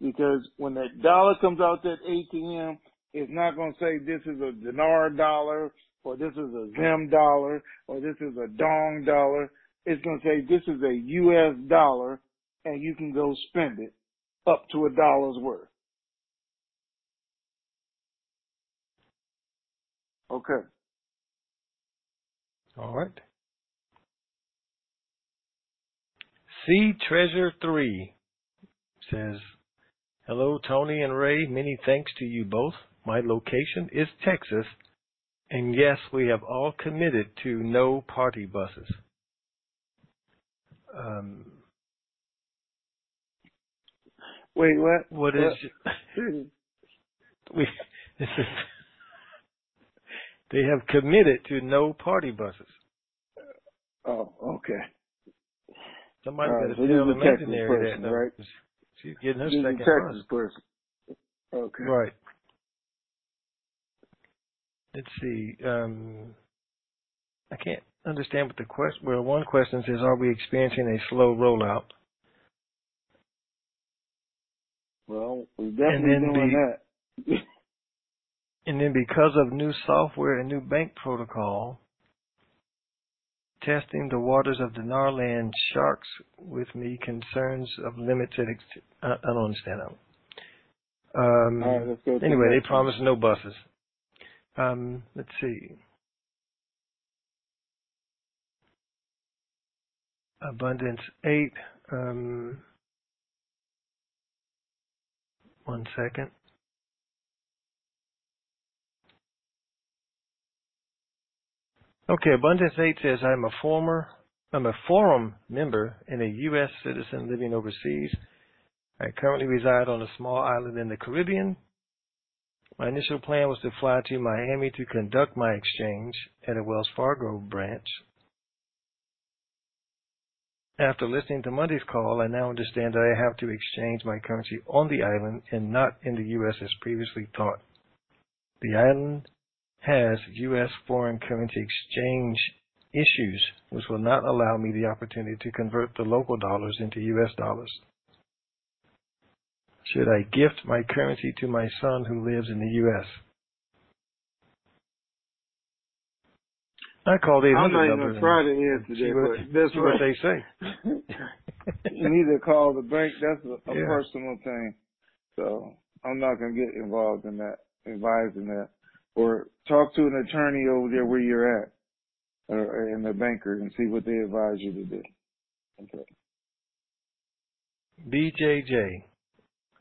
Because when that dollar comes out that ATM, it's not going to say this is a dinar dollar, or this is a Zim dollar, or this is a Dong dollar. It's going to say this is a U.S. dollar, and you can go spend it up to $1 worth. Okay. All right. C Treasure 3 says, hello, Tony and Ray. Many thanks to you both. My location is Texas, and yes, we have all committed to no party buses. Wait, what? What is? This is. They have committed to no party buses. Oh, okay. Somebody Right, got to so tell this is a Texas imaginary person, that right? she's getting her This is second a Texas bus. person. Okay. Right. Let's see. I can't understand what the question. Well, one question says, "Are we experiencing a slow rollout?" Well, we're definitely doing that. And then because of new software and new bank protocol, testing the waters of Dinarland sharks with me concerns of limited. I don't understand that one. All right, let's go to Anyway, the they next promise one. no buses. Let's see. Abundance 8. 1 second. Okay, Abundance 8 says, I'm a forum member and a U.S. citizen living overseas. I currently reside on a small island in the Caribbean. My initial plan was to fly to Miami to conduct my exchange at a Wells Fargo branch. After listening to Monday's call, I now understand that I have to exchange my currency on the island and not in the U.S. as previously thought. The island has U.S. foreign currency exchange issues, which will not allow me the opportunity to convert the local dollars into U.S. dollars. Should I gift my currency to my son who lives in the U.S.? I call the 800 I'm not even number going to try to answer that, but that's see what they say. You need to call the bank. That's a Yeah. personal thing. So I'm not going to get involved in that, advising that. Or talk to an attorney over there where you're at. and the banker and see what they advise you to do. Okay. BJJ.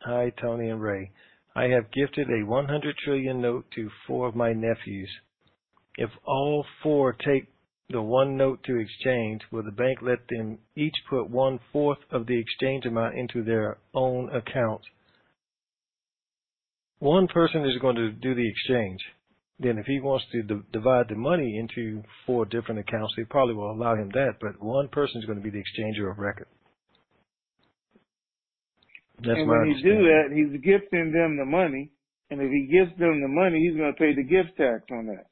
Hi, Tony and Ray. I have gifted a 100 trillion note to 4 of my nephews. If all 4 take the one note to exchange, will the bank let them each put 1/4 of the exchange amount into their own accounts? One person is going to do the exchange. Then if he wants to divide the money into 4 different accounts, they probably will allow him that, but one person is going to be the exchanger of record. That's and my when he do that, he's gifting them the money, and if he gives them the money, he's going to pay the gift tax on that.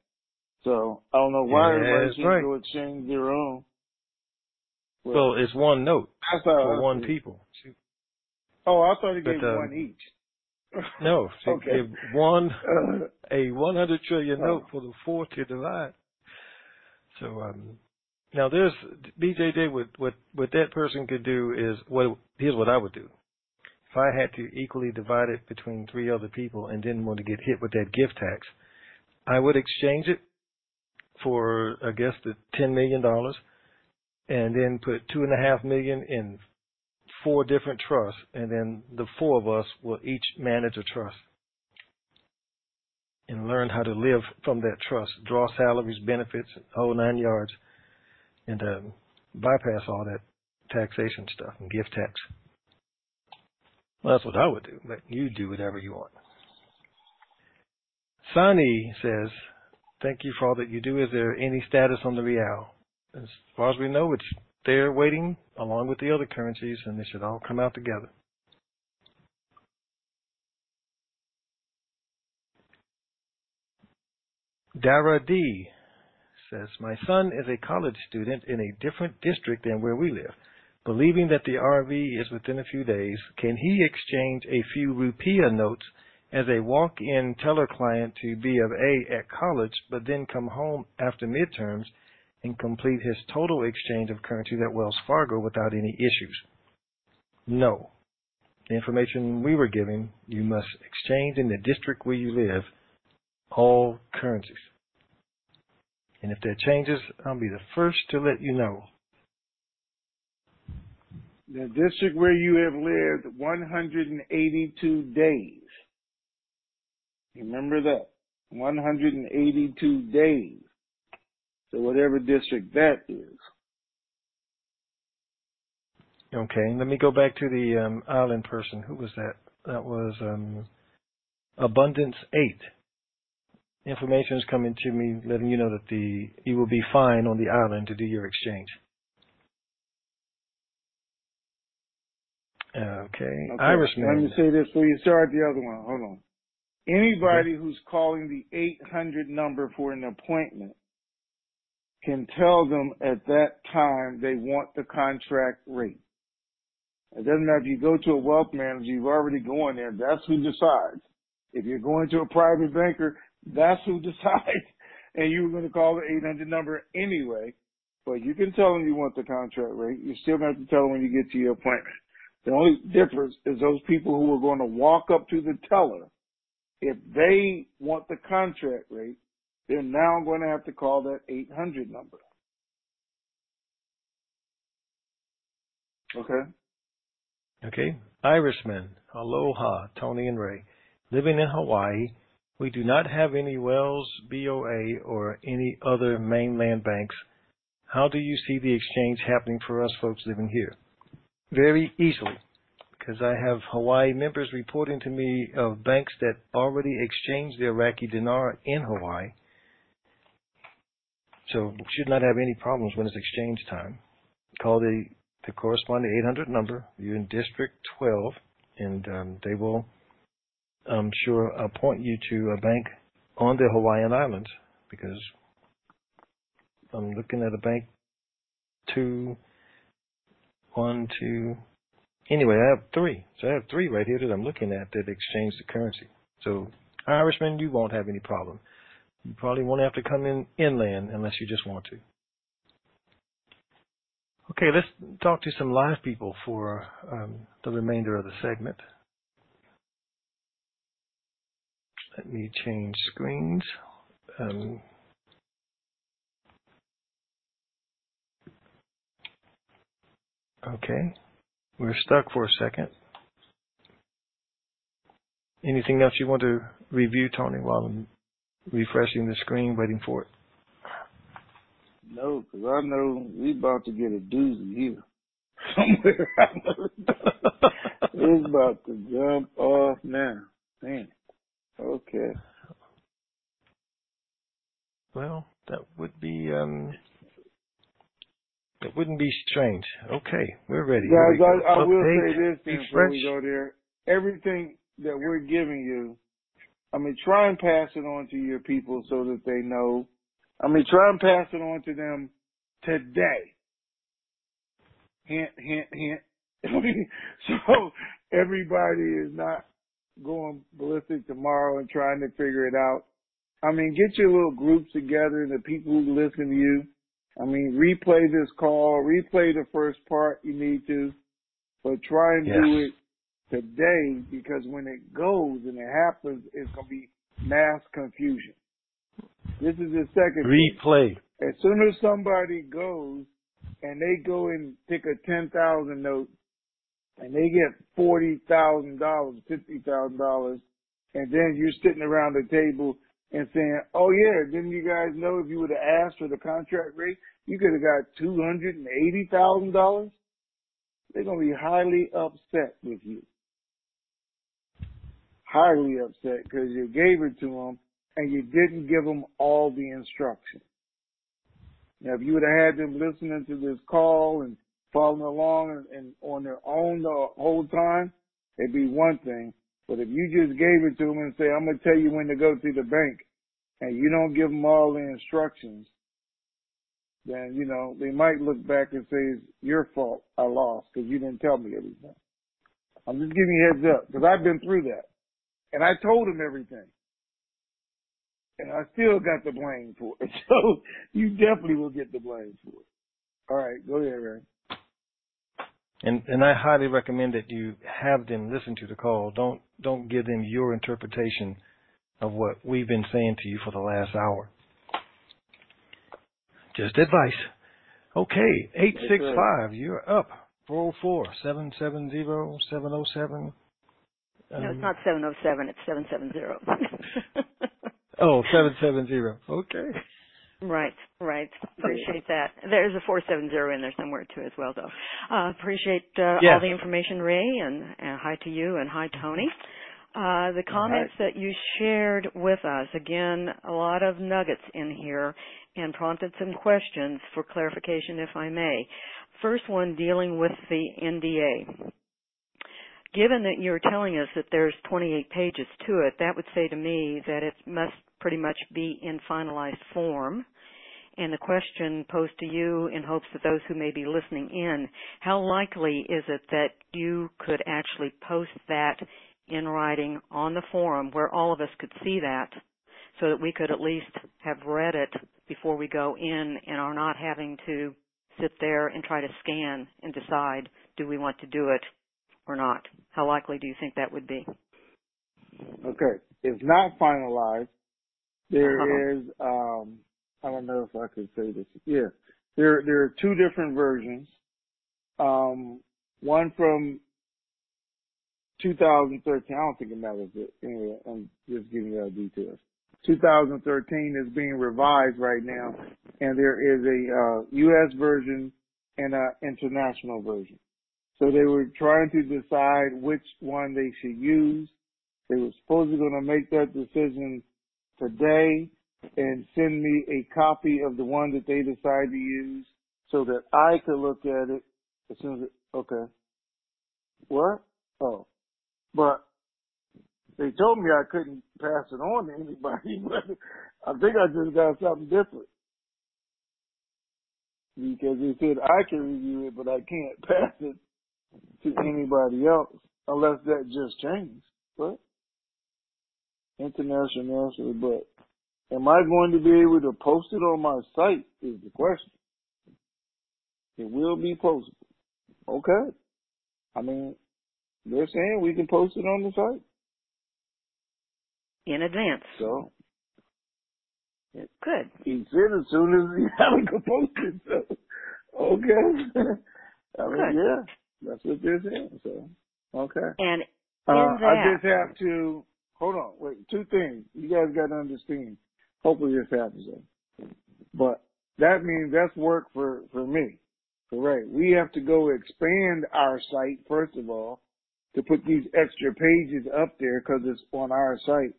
So I don't know why everybody can't go exchange their own. Well, it's one note for one people. Oh, I thought he gave one each. No, okay. Give a 100 trillion note for the 4 to divide. So now there's BJJ. What that person could do is here's what I would do. If I had to equally divide it between 3 other people and didn't want to get hit with that gift tax, I would exchange it for, I guess, the $10 million, and then put $2.5 million in 4 different trusts, and then the 4 of us will each manage a trust and learn how to live from that trust, draw salaries, benefits, whole 9 yards, and bypass all that taxation stuff and gift tax. Well, that's what I would do, but you do whatever you want. Sani says, thank you for all that you do. Is there any status on the real? As far as we know, it's there waiting along with the other currencies, and they should all come out together. Dara D says, my son is a college student in a different district than where we live. Believing that the RV is within a few days, can he exchange a few rupiah notes as a walk-in teller client to B of A at college, but then come home after midterms and complete his total exchange of currencies at Wells Fargo without any issues? No. The information we were given, you must exchange in the district where you live all currencies. And if there changes, I'll be the first to let you know. The district where you have lived 182 days. Remember that. 182 days. So whatever district that is. Okay, let me go back to the island person. Who was that? That was Abundance 8. Information is coming to me letting you know that you will be fine on the island to do your exchange. Okay. Irishman. Let me say this before you start the other one. Hold on. Anybody who's calling the 800 number for an appointment can tell them at that time they want the contract rate. It doesn't matter if you go to a wealth manager, you've already gone there. That's who decides. If you're going to a private banker, that's who decides. And you were going to call the 800 number anyway. But you can tell them you want the contract rate. You still have to tell them when you get to your appointment. The only difference is those people who are going to walk up to the teller, if they want the contract rate, they're now going to have to call that 800 number. Okay? Okay. Irishman. Aloha, Tony and Ray. Living in Hawaii, we do not have any Wells, BOA, or any other mainland banks. How do you see the exchange happening for us folks living here? Very easily, because I have Hawaii members reporting to me of banks that already exchanged the Iraqi dinar in Hawaii. So should not have any problems when it's exchange time. Call the corresponding 800 number. You're in District 12, and they will, I'm sure, appoint you to a bank on the Hawaiian Islands, because I'm looking at a bank 2, 1, 2. Anyway, I have 3. So I have 3 right here that I'm looking at that exchange the currency. So, Irishman, you won't have any problem. You probably won't have to come in inland unless you just want to. Okay, let's talk to some live people for the remainder of the segment. Let me change screens. Okay. We're stuck for a second. Anything else you want to review, Tony, while I'm refreshing the screen, waiting for it? No, because I know we about to get a doozy here. Somewhere I know it's about to jump off now. Man. Okay. Well, that would be that wouldn't be strange. Okay, we're ready. Guys, Here we go. I will Update, say this thing before we go there. Everything that we're giving you, I mean, try and pass it on to your people so that they know. I mean, try and pass it on to them today. Hint, hint, hint. So everybody is not going ballistic tomorrow and trying to figure it out. I mean, get your little groups together and the people who listen to you. I mean, replay this call, replay the first part you need to, but try and do it today, because when it goes and it happens, it's going to be mass confusion. This is the second replay. thing. As soon as somebody goes and they go and pick a 10,000 note and they get $40,000, $50,000, and then you're sitting around the table and saying, oh yeah, didn't you guys know if you would have asked for the contract rate, you could have got $280,000? They're going to be highly upset with you. Highly upset because you gave it to them and you didn't give them all the instructions. Now, if you would have had them listening to this call and following along and on their own the whole time, it'd be one thing. But if you just gave it to them and say, I'm going to tell you when to go to the bank, and you don't give them all the instructions, then, you know, they might look back and say, it's your fault I lost because you didn't tell me everything. I'm just giving you a heads up because I've been through that. And I told them everything. And I still got the blame for it. So you definitely will get the blame for it. All right, go ahead, Ray. And I highly recommend that you have them listen to the call. Don't give them your interpretation of what we've been saying to you for the last hour. Just advice. Okay, 865, you're up. 404-770-707. No, it's not 707, it's 770. Oh, 770. Okay. Right. Appreciate that. There's a 470 in there somewhere too as well, though. Appreciate all the information, Ray, and hi to you and hi, Tony. The comments that you shared with us, again, a lot of nuggets in here and prompted some questions for clarification, if I may. First one dealing with the NDA. Given that you're telling us that there's 28 pages to it, that would say to me that it must pretty much be in finalized form. And the question posed to you in hopes that those who may be listening in, how likely is it that you could actually post that in writing on the forum where all of us could see that so that we could at least have read it before we go in and are not having to sit there and try to scan and decide, do we want to do it or not? How likely do you think that would be? Okay. It's not finalized. There is, I don't know if I could say this. Yeah. There are two different versions. One from 2013. I don't think it matters. Anyway, I'm just giving you details. 2013 is being revised right now, and there is a U.S. version and an international version. So they were trying to decide which one they should use. They were supposedly going to make that decision today and send me a copy of the one that they decide to use so that I could look at it as soon as okay. What? Oh. But they told me I couldn't pass it on to anybody, but I think I just got something different. Because they said I can review it, but I can't pass it to anybody else unless that just changed. But international, but am I going to be able to post it on my site is the question. It will be posted. Okay. I mean, they're saying we can post it on the site. In advance. So. Good. He said as soon as he had to post it. So, okay. I mean, Good. yeah, that's what this is. So, okay. And in I that, just have to, hold on, wait, two things. You guys got to understand. Hopefully this happens. But that means that's work for me. Correct. We have to go expand our site, first of all, to put these extra pages up there because it's on our site.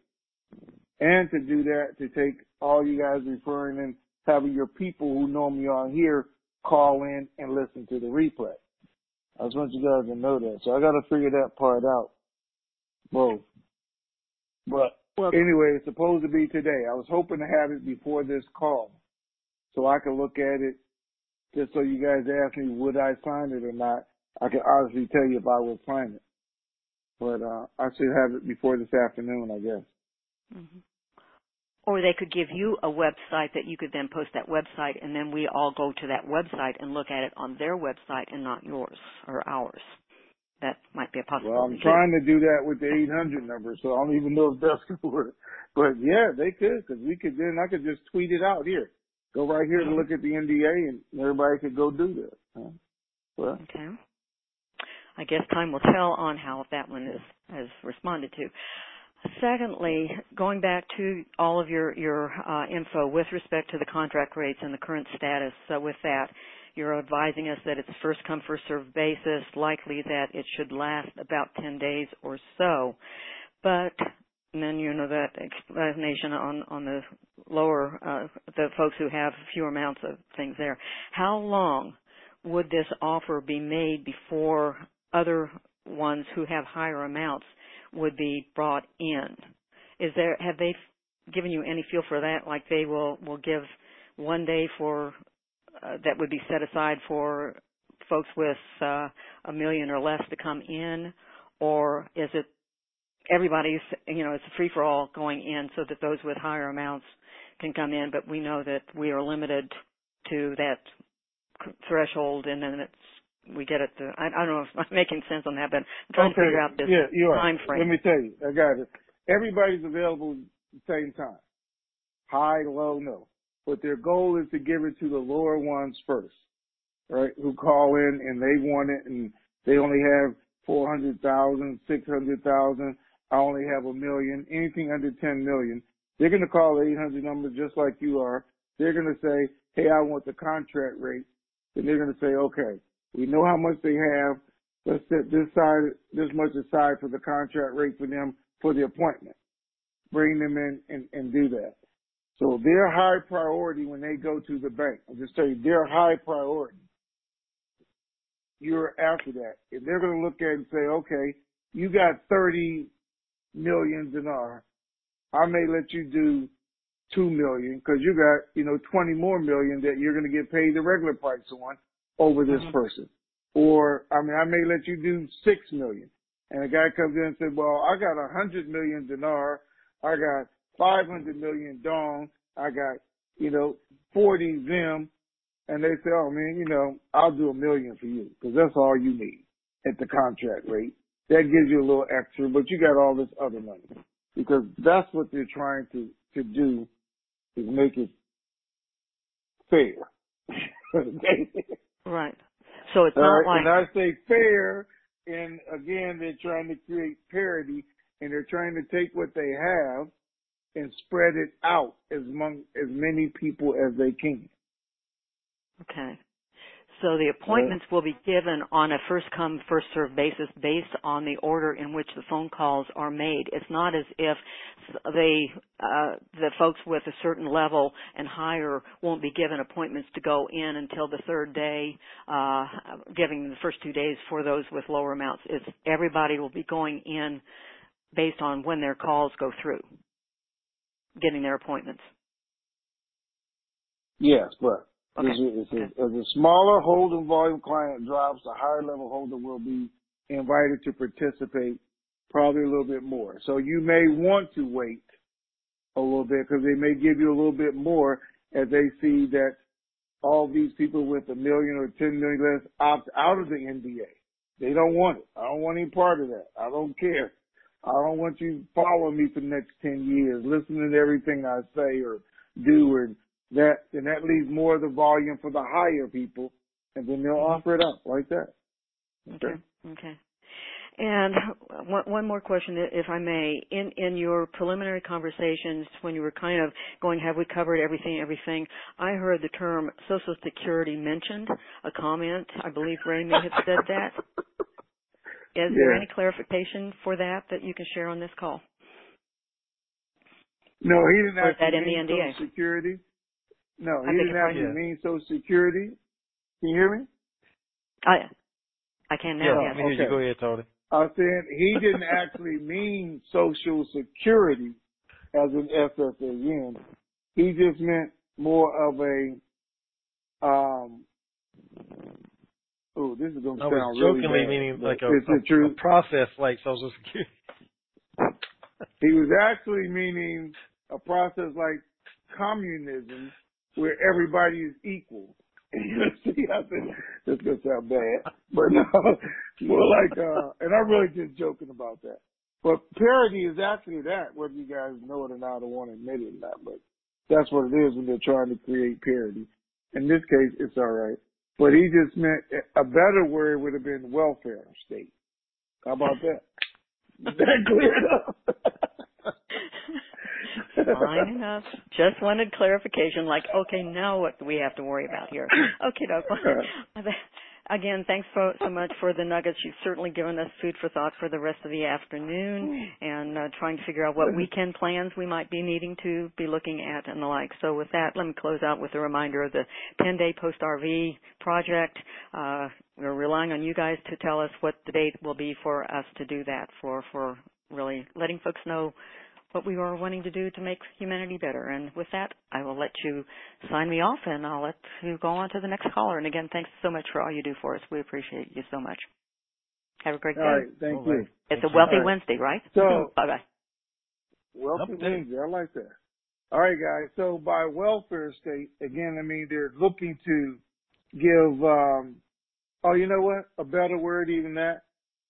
And to do that, to take all you guys referring and having your people who normally are here call in and listen to the replay. I just want you guys to know that. So I got to figure that part out. Both. But anyway, it's supposed to be today. I was hoping to have it before this call so I could look at it just so you guys ask me would I sign it or not. I can honestly tell you if I would sign it. But I should have it before this afternoon, I guess. mm-hmm. Or they could give you a website that you could then post that website, and then we all go to that website and look at it on their website and not yours or ours. That might be a possibility. Well, I'm trying to do that with the 800 number, so I don't even know if that's going to work. But yeah, they could, because I could just tweet it out here. Go right here to look at the NDA, and everybody could go do that. Huh? Well, okay. I guess time will tell on how that one is responded to. Secondly, going back to all of your info with respect to the contract rates and the current status, with that, you're advising us that it's first come, first served basis, likely that it should last about 10 days or so. But and then you know that explanation on the lower, the folks who have fewer amounts of things there. How long would this offer be made before other ones who have higher amounts would be brought in? Have they given you any feel for that? Like they will give 1 day for that would be set aside for folks with $1 million or less to come in, or is it everybody's, it's a free for all going in so that those with higher amounts can come in, but we know that we are limited to that threshold, and then we get it. I don't know if I'm making sense on that, but I'm trying to figure out this time frame. Let me tell you, I got it. Everybody's available at the same time. High, low, no. But their goal is to give it to the lower ones first, right? Who call in and they want it, and they only have 400,000, 600,000. I only have $1 million. Anything under 10 million, they're going to call the 800 number just like you are. They're going to say, "Hey, I want the contract rate." And they're going to say, "Okay, we know how much they have. Let's set this much aside for the contract rate for them for the appointment. Bring them in and do that." So they're high priority when they go to the bank. I'll just tell you, they're high priority. You're after that. If they're going to look at it and say, "Okay, you got 30 million dinar. I may let you do 2 million because you got, 20 more million that you're going to get paid the regular price on over this person." Or, I may let you do 6 million. And a guy comes in and says, "Well, I got 100 million dinar. I got 500 million dong. I got, 40 zim." And they say, "Oh man, I'll do $1 million for you because that's all you need at the contract rate." That gives you a little extra, but you got all this other money because that's what they're trying to do is make it fair. Right. So it's not like. And I say fair, and again, they're trying to create parity, and they're trying to take what they have and spread it out among as many people as they can. Okay. So the appointments will be given on a first come, first served basis based on the order in which the phone calls are made. It's not as if the folks with a certain level and higher won't be given appointments to go in until the third day, giving the first 2 days for those with lower amounts. Everybody will be going in based on when their calls go through, getting their appointments. Yes, but okay. As a smaller holding volume client drops, a higher level holder will be invited to participate probably a little bit more. So you may want to wait a little bit because they may give you a little bit more as they see that all these people with $1 million or 10 million less opt out of the NDA. They don't want it. I don't want any part of that. I don't care. I don't want you following me for the next 10 years, listening to everything I say or do, and that leaves more of the volume for the higher people and then they'll offer it up like that. Okay. Okay. And one more question, if I may. In your preliminary conversations, when you were kind of going, have we covered everything, I heard the term Social Security mentioned, a comment. I believe Ray may have said that. Is there any clarification for that you can share on this call? No, he didn't or is that actually in the mean NDA? Social Security. No, I he beg didn't your pardon? actually mean Social Security. Can you hear me? I can now, yes. Okay. You go ahead, Tony. I was saying he didn't actually mean Social Security as an SSAN. He just meant more of a, this is going to sound really jokingly bad. Meaning like a a process like Social Security. He was actually meaning a process like communism where everybody is equal. See, I think this going to sound bad, but no, more like, and I'm really just joking about that. But parity is actually that, whether you guys know it or not or want to admit it or not, but that's what it is when they're trying to create parity. In this case, it's all right. But he just meant a better word would have been welfare state. How about that? Is that clear enough? Fine enough. Just wanted clarification, like, okay, now what do we have to worry about here? Okay, Doug. Again, thanks so much for the nuggets. You've certainly given us food for thought for the rest of the afternoon and trying to figure out what weekend plans we might be needing to be looking at and the like. So with that, let me close out with a reminder of the 10-day post-RV project. We're relying on you guys to tell us what the date will be for us to do that, for really letting folks know what we are wanting to do to make humanity better. And with that, I will let you sign me off, and I'll let you go on to the next caller. And again, thanks so much for all you do for us. We appreciate you so much. Have a great day. All right, thank you. It's a Wealthy Wednesday, right? So, bye-bye. Wealthy Wednesday, I like that. All right, guys. So by welfare state, again, I mean, they're looking to give, you know what? A better word even that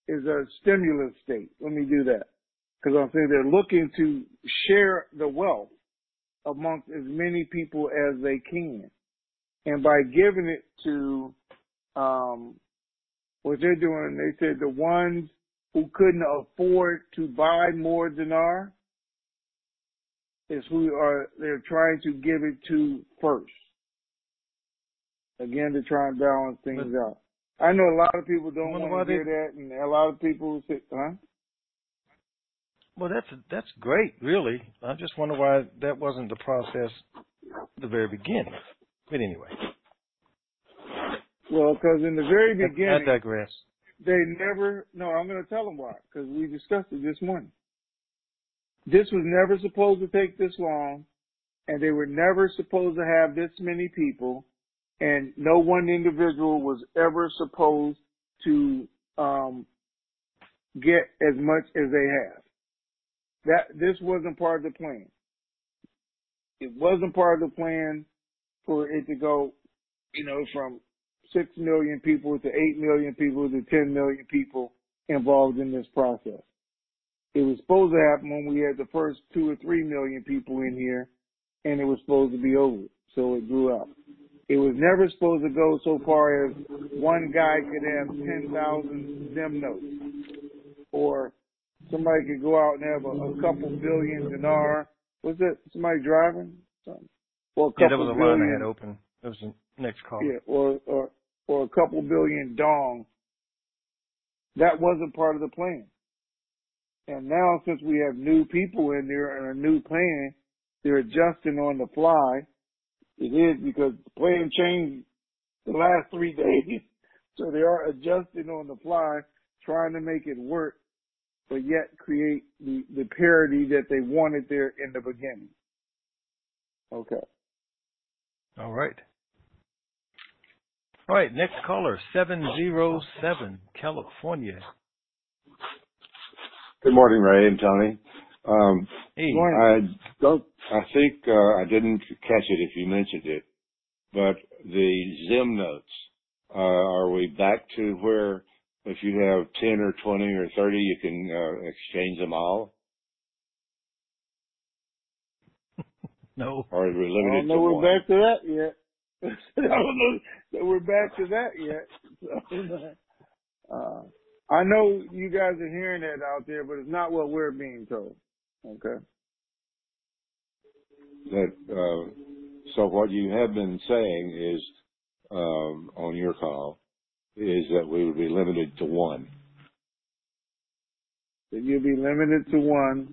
is a stimulus state. Let me do that. Because I'm saying they're looking to share the wealth amongst as many people as they can. And by giving it to, what they're doing, they said the ones who couldn't afford to buy more dinar is they're trying to give it to first. Again, to try and balance things out. I know a lot of people don't want to hear that, and a lot of people say, Well, that's great, really. I just wonder why that wasn't the process at the very beginning. But anyway. Well, because in the very beginning, I digress. I'm going to tell them why, because we discussed it this morning. This was never supposed to take this long, and they were never supposed to have this many people, and no one individual was ever supposed to get as much as they have. This wasn't part of the plan. It wasn't part of the plan for it to go, from 6 million people to 8 million people to 10 million people involved in this process. It was supposed to happen when we had the first 2 or 3 million people in here, and it was supposed to be over. So it grew up. It was never supposed to go so far as one guy could have 10,000 Zim notes, or somebody could go out and have a couple billion dinar. Was that somebody driving? Something? Or a couple there was a billion, line I had open. That was the next call. Yeah, or a couple billion dong. That wasn't part of the plan. And now, since we have new people in there and a new plan, they're adjusting on the fly. It is because the plan changed the last 3 days. So they are adjusting on the fly, trying to make it work, but yet create the parity that they wanted there in the beginning. Okay. All right. All right, next caller, 707, California. Good morning, Ray and Tony. Hey. I think I didn't catch it if you mentioned it, but the Zim notes, are we back to where if you have 10 or 20 or 30, you can exchange them all? No. Or are we limited I don't know to we're one? back to that yet. I don't know that we're back to that yet. So, I know you guys are hearing that out there, but it's not what we're being told. Okay. That, so what you have been saying is, on your call, is that we would be limited to one. That you'll be limited to one,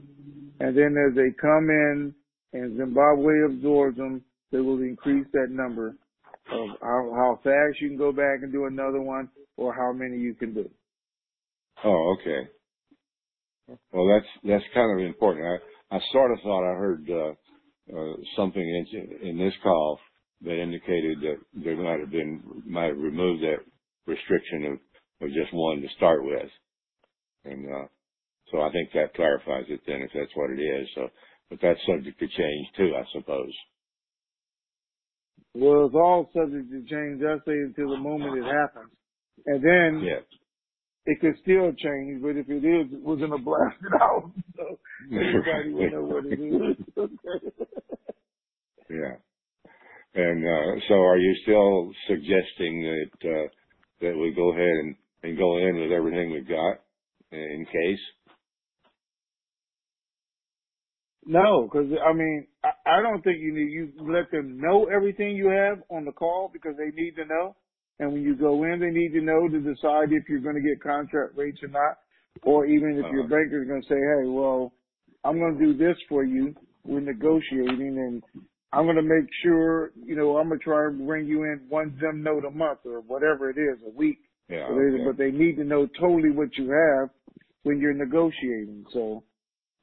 and then as they come in and Zimbabwe absorbs them, they will increase that number of how fast you can go back and do another one, or how many you can do. Oh, okay. Well, that's kind of important. I sort of thought I heard something in this call that indicated that there might have removed that restriction of just one to start with, and so I think that clarifies it then if that's what it is. So, but that's subject to change too, I suppose. Well, it's all subject to change, I say, until the moment it happens, and then it could still change. But if it is, we're gonna blast it out so everybody will know what it is. Yeah. And so are you still suggesting that we go ahead and go in with everything we've got in case? No, because I mean, I don't think you let them know everything you have on the call, because they need to know. And when you go in, they need to know to decide if you're going to get contract rates or not, or even if your banker is going to say, hey, well, I'm going to do this for you. We're negotiating, and I'm going to make sure, I'm going to try and bring you in one Zim note a month or whatever it is, a week. Yeah, But they need to know totally what you have when you're negotiating. So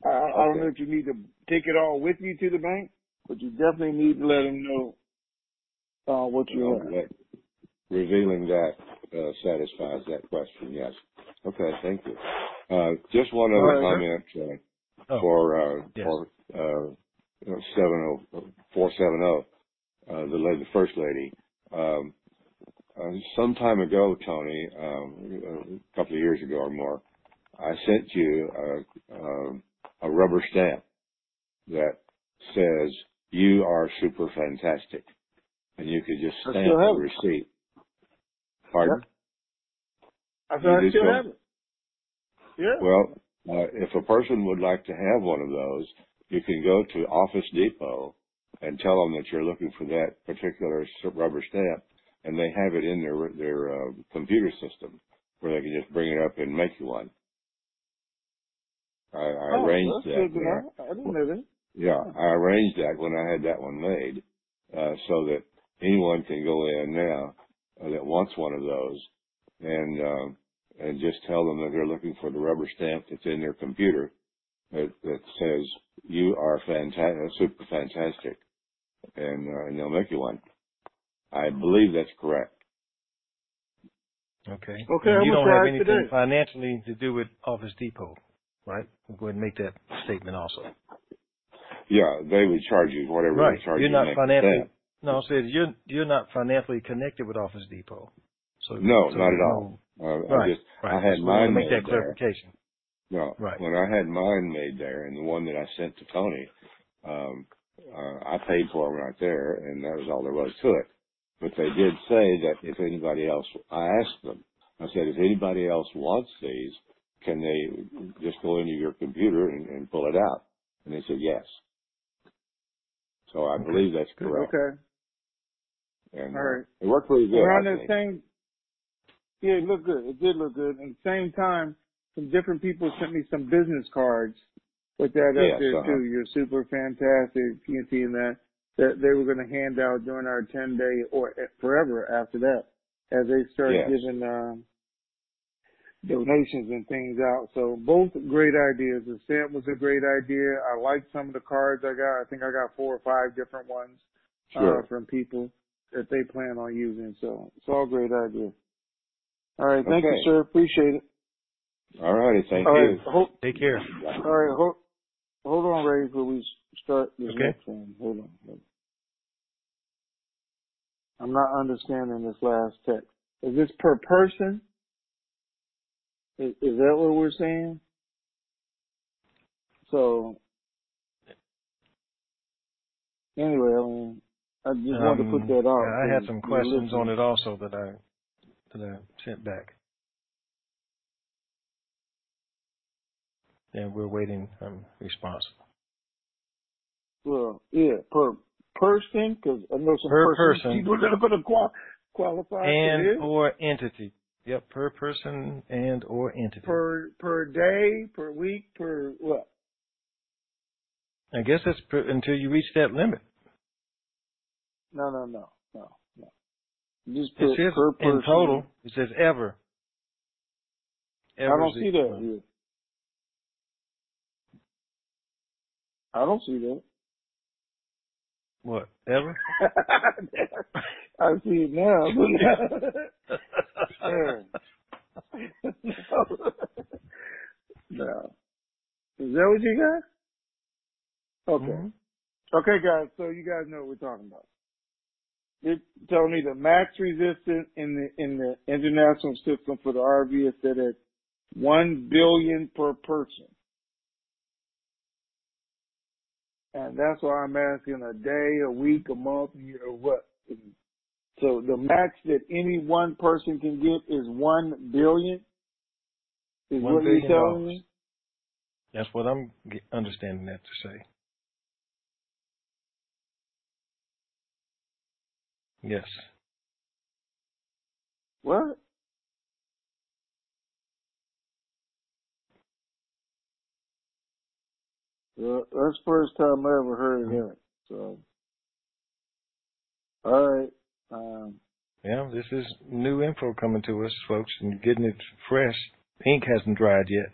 I don't know if you need to take it all with you to the bank, but you definitely need to let them know what you have. Revealing that satisfies that question, yes. Okay, thank you. Just one other comment for 470, the first lady. Some time ago, Tony, a couple of years ago or more, I sent you a rubber stamp that says, "You are super fantastic," and you could just stamp the receipt. Pardon? I still have it. Yeah. Well, if a person would like to have one of those, you can go to Office Depot and tell them that you're looking for that particular rubber stamp, and they have it in their computer system where they can just bring it up and make you one. I arranged that. I didn't know that. Yeah, I arranged that when I had that one made, so that anyone can go in now that wants one of those and just tell them that they're looking for the rubber stamp that's in their computer that says, "You are super fantastic," and they'll make you one. I believe that's correct. Okay. Okay. And you don't have anything financially to do with Office Depot, right? We'll go ahead and make that statement also. Yeah, they would charge you whatever they charge you. You're not financially. No, I said you're not financially connected with Office Depot. So not at all. I had mine made make that clarification. No, when I had mine made there, and the one that I sent to Tony, I paid for them right there, and that was all there was to it. But they did say that if anybody else, I asked them, I said, if anybody else wants these, can they just go into your computer and pull it out? And they said yes. So I believe that's correct. Okay. And all right. It worked pretty good. Around the same, yeah, it looked good. It did look good. At the same time, some different people sent me some business cards with that up there too. You're super fantastic, TNT, and that they were going to hand out during our 10-day or forever after that, as they start giving donations and things out. So both great ideas. The stamp was a great idea. I liked some of the cards I got. I think I got 4 or 5 different ones from people that they plan on using. So it's all great ideas. All right. Thank you, sir. Appreciate it. All righty. Thank you. Take care. All right. Hold on, Ray, before we start this next one. Hold on. I'm not understanding this last text. Is this per person? Is that what we're saying? So, anyway, I just wanted to put that out. I had some questions on it also that I sent back. And we're waiting response. Well, yeah, per person, because I know some person people are going to qualify and or entity. Yep, per person and or entity. Per day, per week, per what? I guess it's until you reach that limit. No. Just put it says per person. In total, it says ever. I don't see that here. I don't see that. What? Ever? I see it now. No. Is that what you got? Okay. Mm-hmm. Okay, guys. So you guys know what we're talking about. It told me the max resistance in the international system for the RV is set at 1 billion per person. And that's why I'm asking a day, a week, a month, what? So the max that any one person can get is 1 billion? Is what you're telling me? That's what I'm understanding that to say. Yes. What? Well, that's the first time I ever heard that. So, all right. Yeah, this is new info coming to us, folks, and getting it fresh. Ink hasn't dried yet.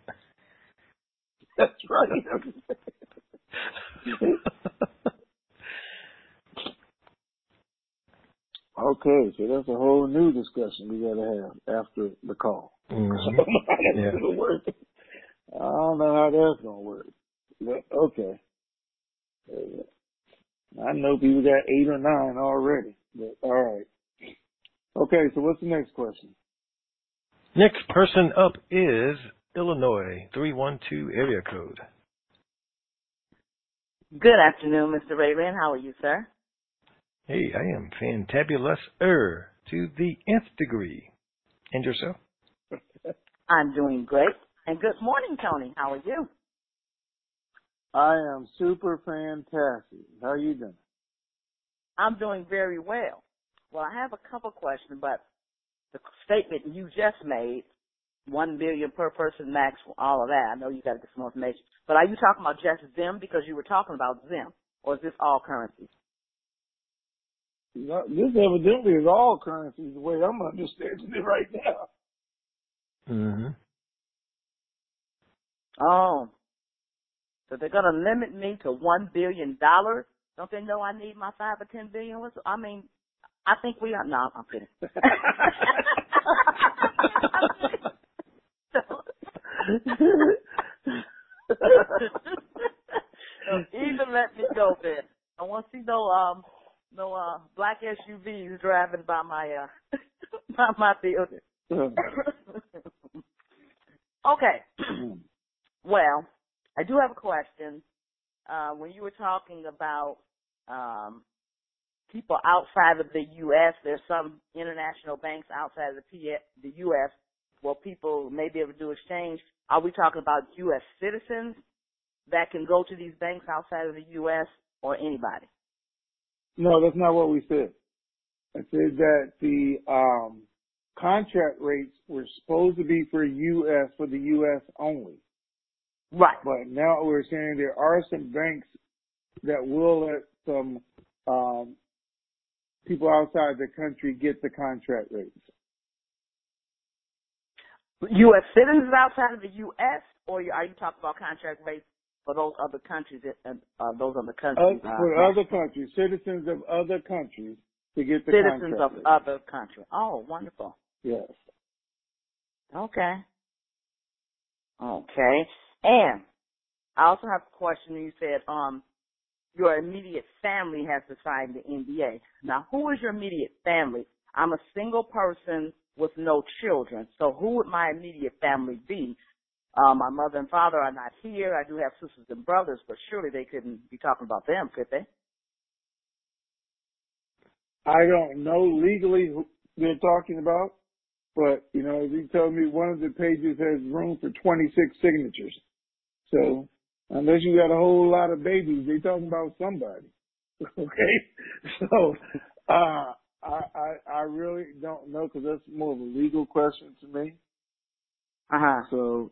That's right. Okay, so that's a whole new discussion we got to have after the call. Mm-hmm. Yeah. I don't know how that's going to work. But, okay. I know people got 8 or 9 already. But, all right. Okay, so what's the next question? Next person up is Illinois, 312 area code. Good afternoon, Mr. Ray-Ran. How are you, sir? Hey, I am fantabulous-er to the nth degree. And yourself? I'm doing great. And good morning, Tony. How are you? I am super fantastic. How are you doing? I'm doing very well. Well, I have a couple questions, but the statement you just made, 1 billion per person max, all of that, I know you got to get some more information. But are you talking about just Zim because you were talking about Zim, or is this all currencies? This evidently is all currencies the way I'm understanding it right now. Mm-hmm. Oh. So they're going to limit me to $1 billion? Don't they know I need my 5 or 10 billion? I mean, I think we are. No, I'm kidding. Even let me go there. I want to see no black SUVs driving by my by my building. Okay. Well, I do have a question. When you were talking about people outside of the U.S., there's some international banks outside of the U.S. where people may be able to do exchange. Are we talking about U.S. citizens that can go to these banks outside of the U.S. or anybody? No, that's not what we said. I said that the contract rates were supposed to be for the U.S. only. Right. But now we're saying there are some banks that will let some people outside the country get the contract rates. U.S. citizens outside of the U.S., or are you talking about contract rates for those other countries? For other countries, citizens of other countries to get the contract citizens of rates. other countries. Oh, wonderful. Yes. Okay. And I also have a question. You said your immediate family has to sign the NDA. Now, who is your immediate family? I'm a single person with no children. So who would my immediate family be? My mother and father are not here. I do have sisters and brothers, but surely they couldn't be talking about them, could they? I don't know legally who they're talking about, but, you know, he told me one of the pages has room for 26 signatures. So unless you got a whole lot of babies, they're talking about somebody. Okay? So I really don't know because that's more of a legal question to me. Uh-huh. So,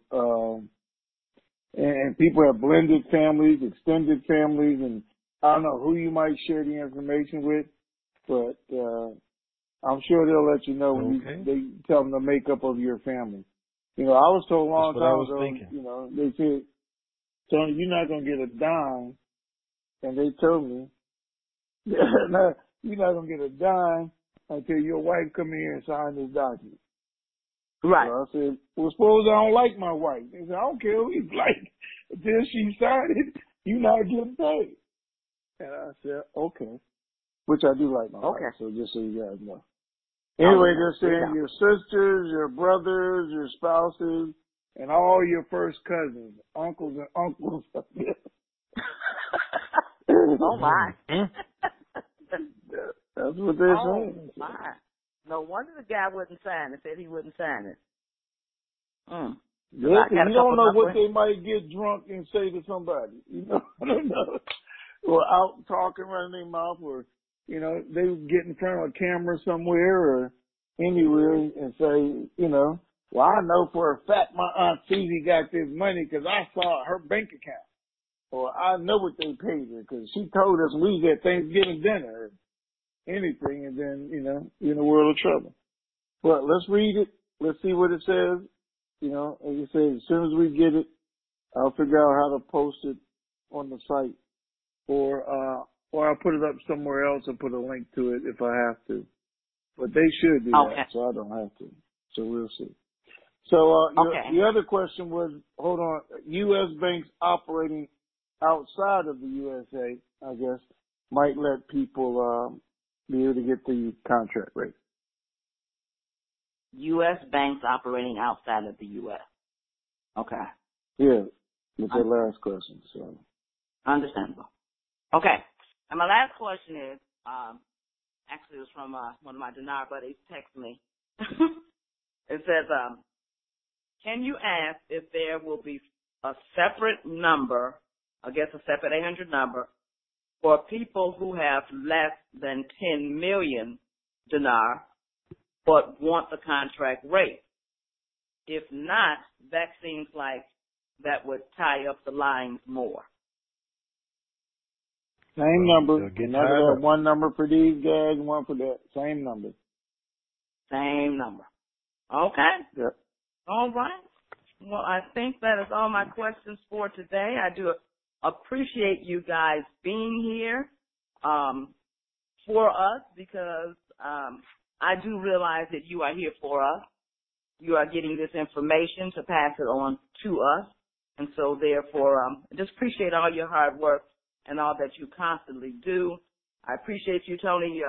and people have blended families, extended families, and I don't know who you might share the information with, but I'm sure they'll let you know when they tell them the makeup of your family. You know, I was told a long time ago, you know, they said, Tony, you're not going to get a dime, and they told me, you're not going to get a dime until your wife come in here and sign this document. Right. So I said, well, suppose I don't like my wife. They said, I don't care who you like. Until she signed it, you're not getting paid. And I said, okay. Which I do like my wife, so just so you guys know. Anyway, they're saying your sisters, your brothers, your spouses, and all your first cousins, uncles and uncles. Oh, my. That's what they're saying. My. No wonder the guy wouldn't sign it, said he wouldn't sign it. Listen, you don't know what they might get drunk and say to somebody. You know, I don't know. Or out talking, running their mouth, or, you know, they get in front of a camera somewhere or anywhere and say, you know, well, I know for a fact my Aunt Susie got this money because I saw her bank account. Or I know what they paid her because she told us we was at Thanksgiving dinner or anything, and then, you know, you're in a world of trouble. But let's read it. Let's see what it says. You know, as you say, as soon as we get it, I'll figure out how to post it on the site. Or I'll put it up somewhere else and put a link to it if I have to. But they should do that, so I don't have to. So we'll see. So the other question was, hold on, U.S. banks operating outside of the USA, I guess, might let people be able to get the contract rate. U.S. banks operating outside of the U.S. Okay. Yeah, with the last question. So understandable. Okay. And my last question is, actually it was from one of my dinar buddies text me. It says, can you ask if there will be a separate number, I guess a separate 800 number, for people who have less than 10 million dinar but want the contract rate? If not, that seems like that would tie up the lines more. Same number. Another one number for these guys, one for that. Same number. Same number. Okay. Yep. All right. Well, I think that is all my questions for today. I do appreciate you guys being here for us because I do realize that you are here for us. You are getting this information to pass it on to us. And so, therefore, just appreciate all your hard work and all that you constantly do. I appreciate you, Tony.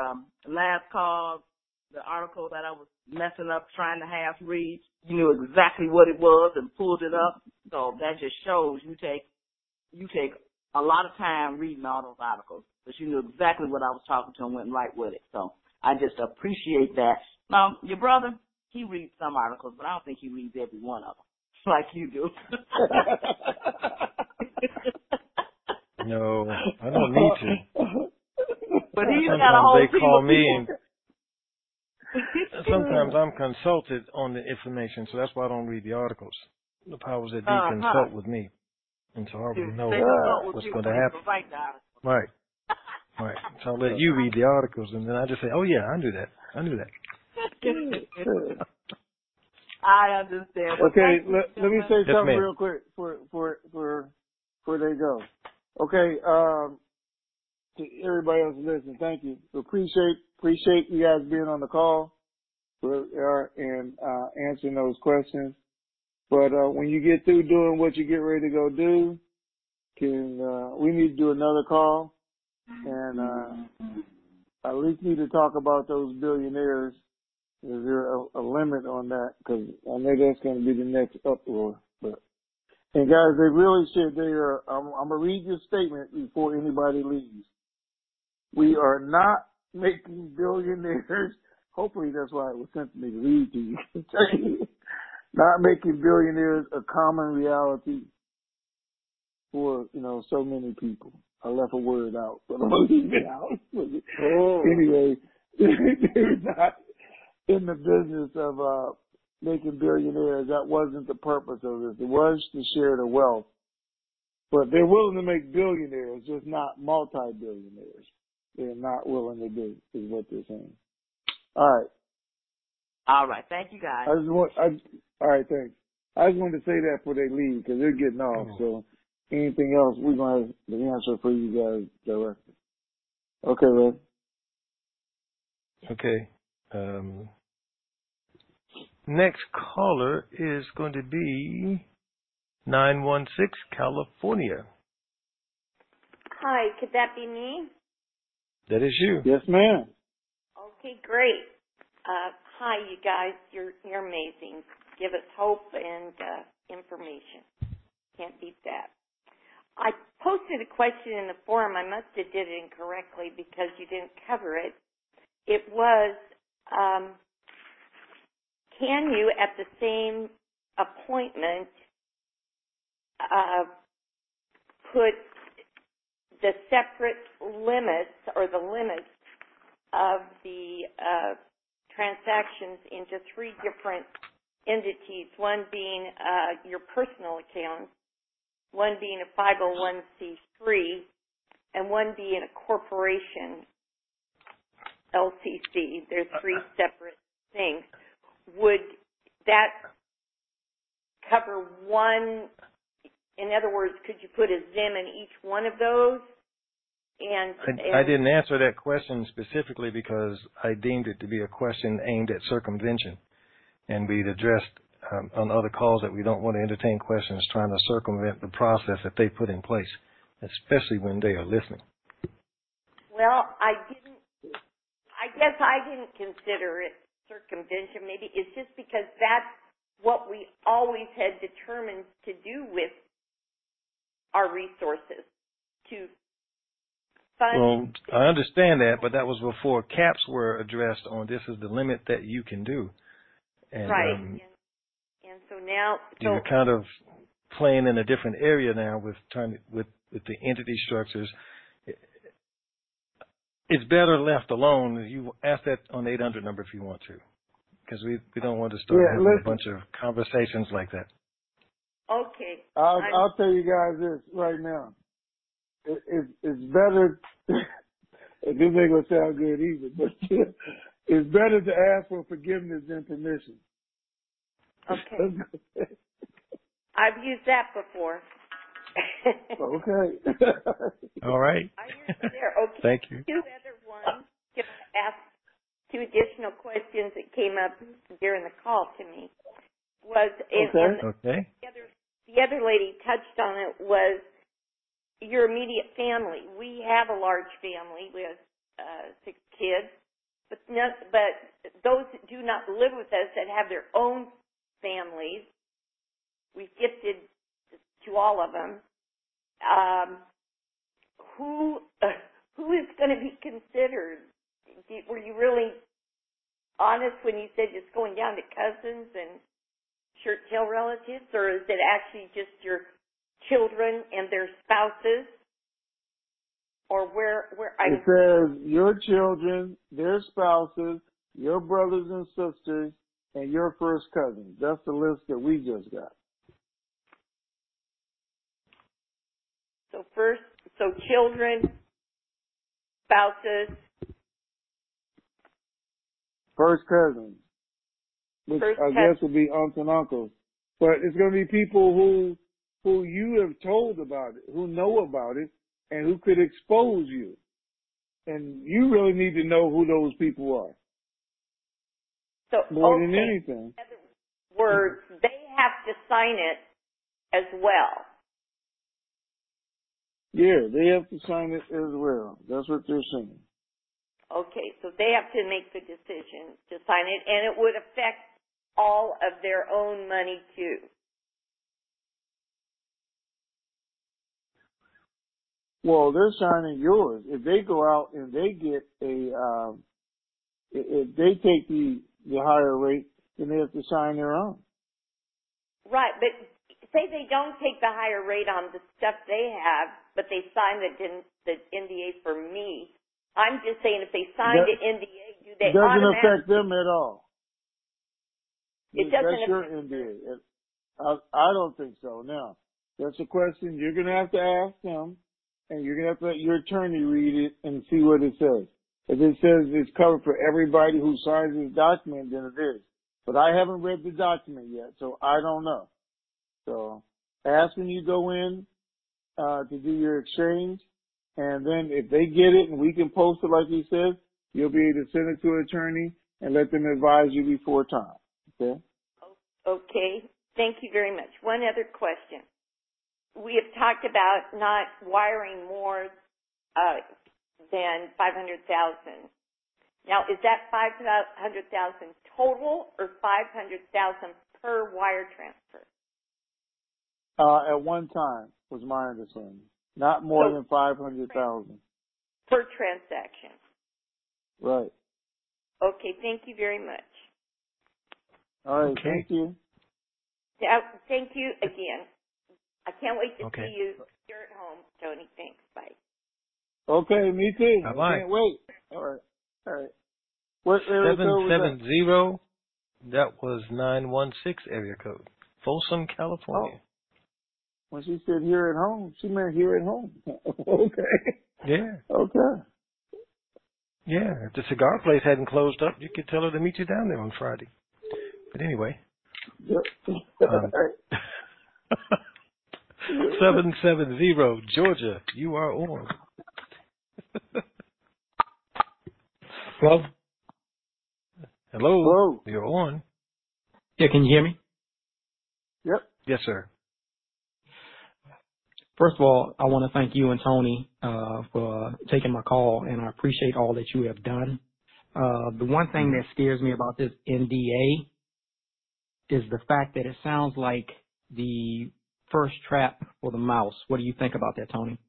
Last call, the article that I was messing up trying to half read, you knew exactly what it was and pulled it up. So that just shows you take a lot of time reading all those articles, but you knew exactly what I was talking to and went right with it. So I just appreciate that. Now, your brother, he reads some articles, but I don't think he reads every one of them like you do. No, I don't need to. But he's got a whole they call me and people. sometimes I'm consulted on the information, so that's why I don't read the articles. The powers that be consult with me, and so I already know what's going to happen. Right. Right. So I'll let you read the articles, and then I just say, oh, yeah, I knew that. I knew that. I understand. Okay, let me say something real quick before they go. Okay, to everybody else listening, thank you. Appreciate you guys being on the call and answering those questions. But when you get through doing what you get ready to go do, we need to do another call and at least need to talk about those billionaires. Is there a limit on that? Because I know that's going to be the next uproar. And guys, they really should. I'm going to read this statement before anybody leaves. We are not making billionaires. Hopefully that's why it was sent to me to read to you. Not making billionaires a common reality for, so many people. I left a word out, but I'm going to leave it out. Anyway, they're not in the business of making billionaires. That wasn't the purpose of this. It was to share the wealth. But they're willing to make billionaires, just not multi-billionaires. They're not willing to do, is what they're saying. All right. All right. Thank you, guys. All right, thanks. I just wanted to say that before they leave because they're getting off. So anything else, we're going to have the answer for you guys directly. Okay, Red. Okay. Next caller is going to be 916 California. Hi, could that be me? That is you. Yes, ma'am. Okay, great. Hi, you guys. You're amazing. Give us hope and information. Can't beat that. I posted a question in the forum. I must have did it incorrectly because you didn't cover it. It was, can you, at the same appointment, put the separate limits or the limits of the transactions into three different entities, one being your personal account, one being a 501c3, and one being a corporation, LCC. There's three separate things. Would that cover one? In other words, could you put a ZIM in each one of those? I didn't answer that question specifically because I deemed it to be a question aimed at circumvention. And we'd addressed on other calls that we don't want to entertain questions trying to circumvent the process that they put in place, especially when they are listening. Well, I guess I didn't consider it circumvention. Maybe it's just because that's what we always had determined to do with our resources, to fund. Well, I understand that, but that was before caps were addressed on this is the limit that you can do. And, right. And so now... You're kind of playing in a different area now with the entity structures. It's better left alone. You ask that on the 800 number if you want to, because we don't want to start having a bunch of conversations like that. Okay. I'll tell you guys this right now. It's better. This ain't gonna sound good either, but it's better to ask for forgiveness than permission. Okay. I've used that before. Okay. All right. I hear you there. Okay. Thank you. Two other ones. Can I ask two additional questions that came up during the call to me? Okay. The other lady touched on it was your immediate family. We have a large family. We have 6 kids, but those that do not live with us that have their own families, we've gifted to all of them. Who is going to be considered? Were you really honest when you said just going down to cousins and shirt tail relatives, or is it actually just your children and their spouses? Or where it says your children, their spouses, your brothers and sisters, and your first cousins. That's the list that we just got. So children, spouses, first cousins, which I guess would be aunts and uncles. But it's going to be people who you have told about it, who know about it, and who could expose you. And you really need to know who those people are. So, more than anything. In other words, they have to sign it as well. Yeah, they have to sign it as well. That's what they're saying. Okay, so they have to make the decision to sign it, and it would affect all of their own money too. Well, they're signing yours. If they go out and they get if they take the higher rate, then they have to sign their own. Right, but say they don't take the higher rate on the stuff they have, but they sign the NDA for me. I'm just saying if they sign the NDA, do they doesn't automatically? affect them at all. It doesn't That's your NDA. I don't think so. Now, that's a question you're going to have to ask them, and you're going to have to let your attorney read it and see what it says. If it says it's covered for everybody who signs this document, then it is. But I haven't read the document yet, so I don't know. So ask when you go in to do your exchange, and then if they get it and we can post it like he says, you'll be able to send it to an attorney and let them advise you before time. Okay? Okay. Thank you very much. One other question. We have talked about not wiring more than $500,000. Now, is that $500,000 total or $500,000 per wire transfer? At one time was my understanding. Not more than 500,000 per transaction. Right. Okay. Thank you very much. All right. Okay. Thank you. Yeah, thank you again. I can't wait to Okay. see you here at home, Tony. Thanks. Bye. Okay, me too. Bye-bye. I can't wait. All right. All right. What area code was that? 770. That was 916 area code. Folsom, California. Oh. When she said here at home, she meant here at home. Okay. Yeah. Okay. Yeah. If the cigar place hadn't closed up, you could tell her to meet you down there on Friday. But anyway. Yep. 770 Georgia, you are on. Hello? Hello. You're on. Yeah, can you hear me? Yep. Yes, sir. First of all, I want to thank you and Tony for taking my call, and I appreciate all that you have done. The one thing that scares me about this NDA is the fact that it sounds like the first trap for the mouse. What do you think about that, Tony?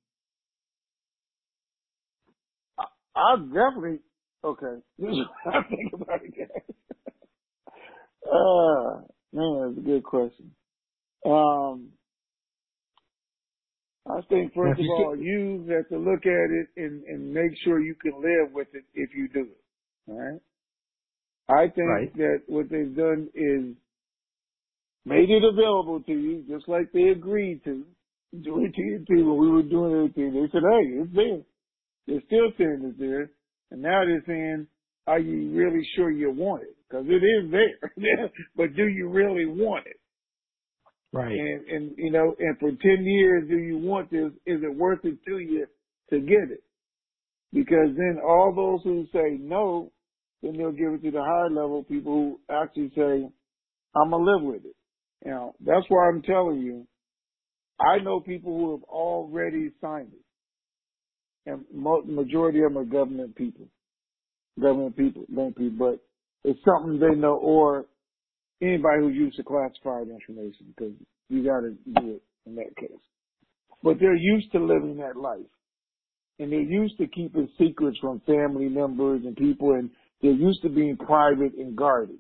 I'll definitely, okay. This is what I think about it, guys. Man, that's a good question. I think, first of all, you have to look at it and make sure you can live with it if you do it. All right? I think that what they've done is made it available to you, just like they agreed to doing TNT when we were doing everything. They said, hey, it's there. They're still saying it's there. And now they're saying, are you really sure you want it? Because it is there. But do you really want it? Right. And you know, and for 10 years, do you want this? Is it worth it to you to get it? Because then all those who say no, then they'll give it to the higher level people who actually say, I'm going to live with it. You know, that's why I'm telling you, I know people who have already signed it. And majority of them are government people, but it's something they know, or anybody who's used to classified information, because you got to do it in that case. But they're used to living that life, and they're used to keeping secrets from family members and people, and they're used to being private and guarded.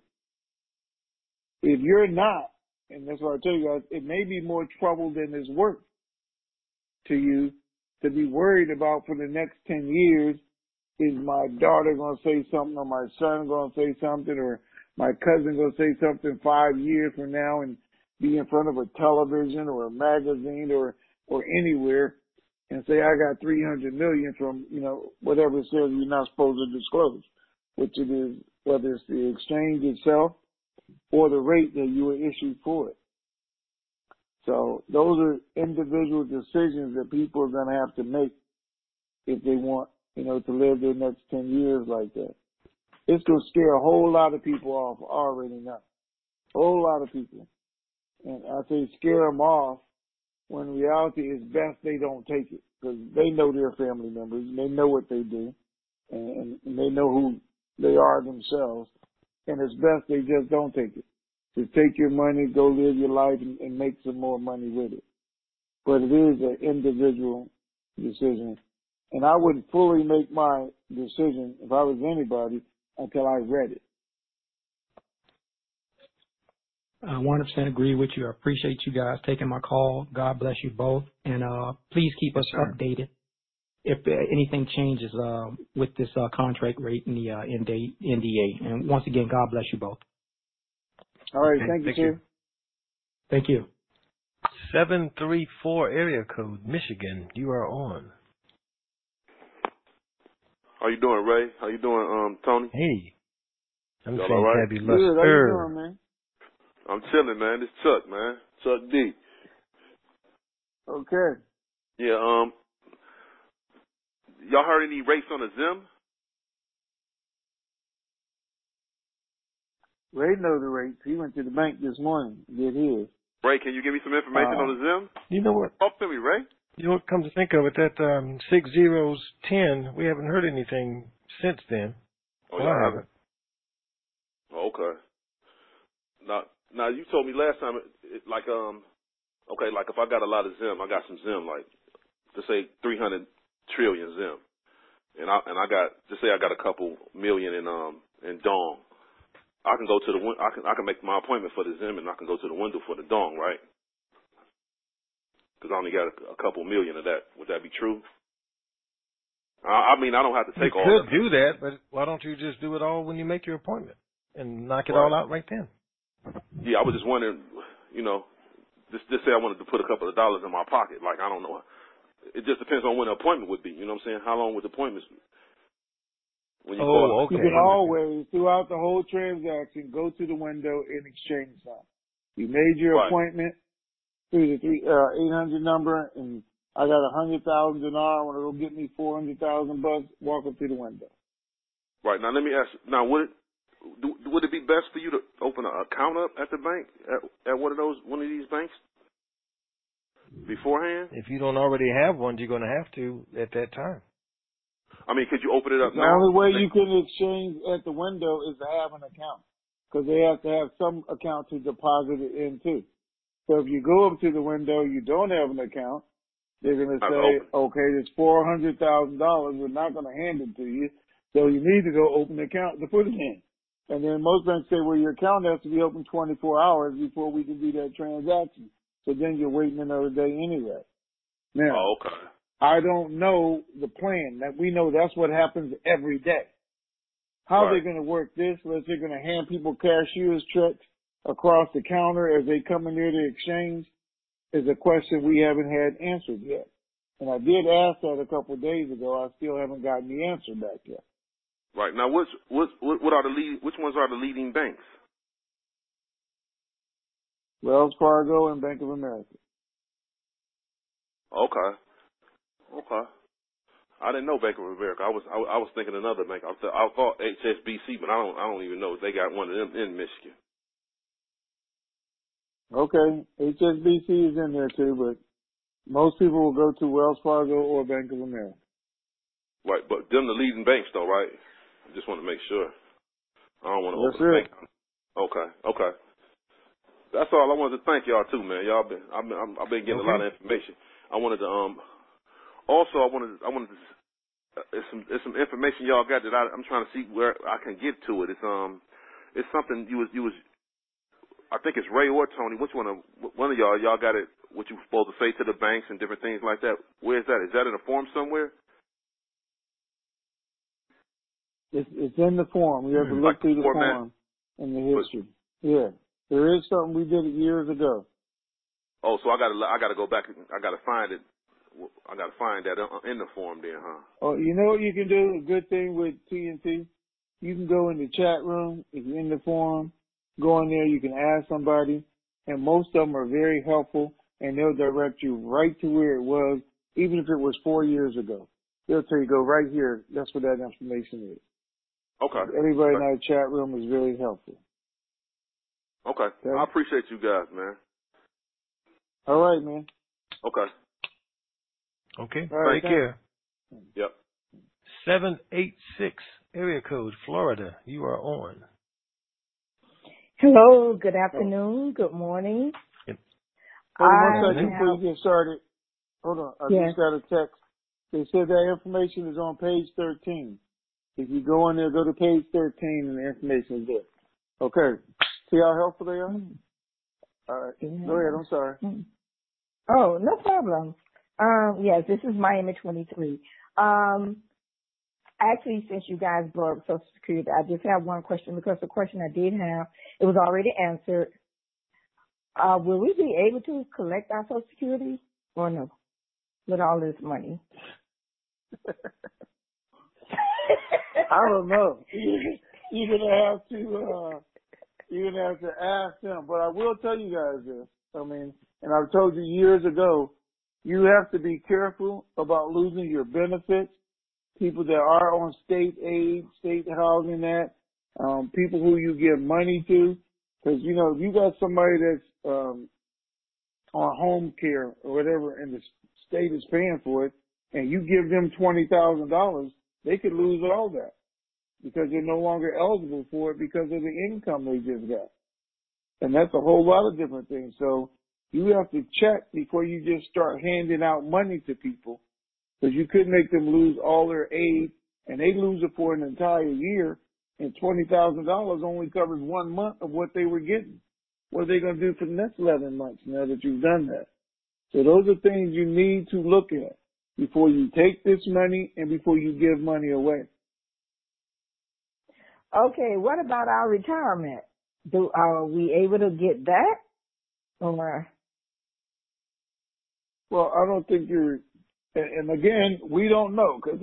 If you're not, and that's what I tell you guys, it may be more trouble than it's worth to you to be worried about for the next 10 years. Is my daughter going to say something, or my son going to say something, or my cousin going to say something 5 years from now and be in front of a television or a magazine or anywhere and say, I got 300 million from, you know, whatever it says you're not supposed to disclose, which it is, whether it's the exchange itself or the rate that you were issued for it. So those are individual decisions that people are going to have to make if they want, you know, to live their next 10 years like that. It's going to scare a whole lot of people off already now. A whole lot of people. And I say scare them off when reality is best they don't take it, because they know their family members and they know what they do and they know who they are themselves. And it's best they just don't take it. Just take your money, go live your life and make some more money with it. But it is an individual decision. And I wouldn't fully make my decision if I was anybody until I read it. I 100% agree with you. I appreciate you guys taking my call. God bless you both. And please keep us updated if anything changes with this contract rate and the NDA. And once again, God bless you both. All right. Okay, thank you, sir. Thank you. 734 area code, Michigan. You are on. How you doing, Ray? How you doing, Tony? Hey. I'm all right? fabulous. Good. How you doing, man? I'm chilling, man. This Chuck, man. Chuck D. Okay. Yeah, y'all heard any rates on the Zim? Ray knows the rates. He went to the bank this morning to get his. Ray, can you give me some information on the Zim? You know what? Talk to me, Ray. You know what, come to think of it, that 6 zeros 10, we haven't heard anything since then. Oh, y'all haven't? Oh, okay. Now you told me last time, okay, like if I got a lot of Zim, I got some Zim, like, to say 300 trillion Zim. And I got, to say I got a couple million in Dong. I can go to I can make my appointment for the Zim and I can go to the window for the Dong, right? Because I only got a couple million of that. Would that be true? I mean, I don't have to take all that. You could do that, but why don't you just do it all when you make your appointment and knock it all out right then? Yeah, I was just wondering, you know, just say I wanted to put a couple of dollars in my pocket. Like, I don't know. It just depends on when the appointment would be. You know what I'm saying? How long would the appointments be? When you okay. You can always, throughout the whole transaction, go to the window and exchange something. You made your appointment through the 800 number, and I got 100,000 dinar. I want to go get me 400,000 bucks. Walk up to the window. Right. Now let me ask. Now would it be best for you to open an account up at the bank at one of these banks beforehand? If you don't already have one, you're going to have to at that time. I mean, could you open it up now? The only way you can exchange at the window is to have an account, because they have to have some account to deposit it into. So if you go up to the window, you don't have an account, they're going to say, okay, it's $400,000. We're not going to hand it to you. So you need to go open an account to put it in. And then most banks say, well, your account has to be open 24 hours before we can do that transaction. So then you're waiting another day anyway. Now, I don't know the plan. That we know that's what happens every day. How they're going to work this, unless they're going to hand people cashier's checks across the counter as they come in here to exchange, is a question we haven't had answered yet. And I did ask that a couple of days ago. I still haven't gotten the answer back yet. Right. Now, which ones are the leading banks? Wells Fargo and Bank of America. Okay. I didn't know Bank of America. I was thinking another bank. I thought HSBC, but I don't even know if they got one of them in Michigan. Okay, HSBC is in there too, but most people will go to Wells Fargo or Bank of America. Right, but them the leading banks though, right? I just want to make sure. I don't want to open a bank. Okay. That's all. I wanted to thank y'all too, man. I've been getting a lot of information. I wanted to it's some information y'all got that I'm trying to see where I can get to it. It's something you was I think it's Ray or Tony. Which one of y'all got it? What you supposed to say to the banks and different things like that? Where is that? Is that in a form somewhere? It's in the form. You have to look through the form and the history. Yeah, there is something we did it years ago. Oh, so I gotta go back. I gotta find it. I gotta find that in the form then, huh? Oh, you know what you can do? A good thing with TNT, you can go in the chat room if you're in the forum. Go in there, you can ask somebody, and most of them are very helpful, and they'll direct you right to where it was, even if it was 4 years ago. They'll tell you, go right here. That's where that information is. Okay. Everybody in our chat room is very helpful. Okay. I appreciate you guys, man. All right, man. Okay. All right, take care. Yep. 786 area code, Florida. You are on. Hello, good afternoon, good morning. Hold on 1 second before you get started. Hold on, I just got a text They said that information is on page 13. If you go in there, go to page 13 and the information is there. Okay. See how helpful they are? All right. Go ahead. I'm sorry. Oh, no problem. Yes, this is Miami 23. Actually, since you guys brought up Social Security, I just have one question because the question I did have, it was already answered. Will we be able to collect our Social Security or no with all this money? I don't know. You're gonna have to ask them. But I will tell you guys this. I mean, and I've told you years ago, you have to be careful about losing your benefits. People that are on state aid, state housing that, people who you give money to. Because, you know, if you got somebody that's on home care or whatever and the state is paying for it, and you give them $20,000, they could lose all that because they're no longer eligible for it because of the income they just got. And that's a whole lot of different things. So you have to check before you just start handing out money to people, because you could make them lose all their aid and they lose it for an entire year, and $20,000 only covers 1 month of what they were getting. What are they going to do for the next 11 months now that you've done that? So those are things you need to look at before you take this money and before you give money away. Okay, what about our retirement? Are we able to get that? Or? Well, I don't think you're, and again, we don't know because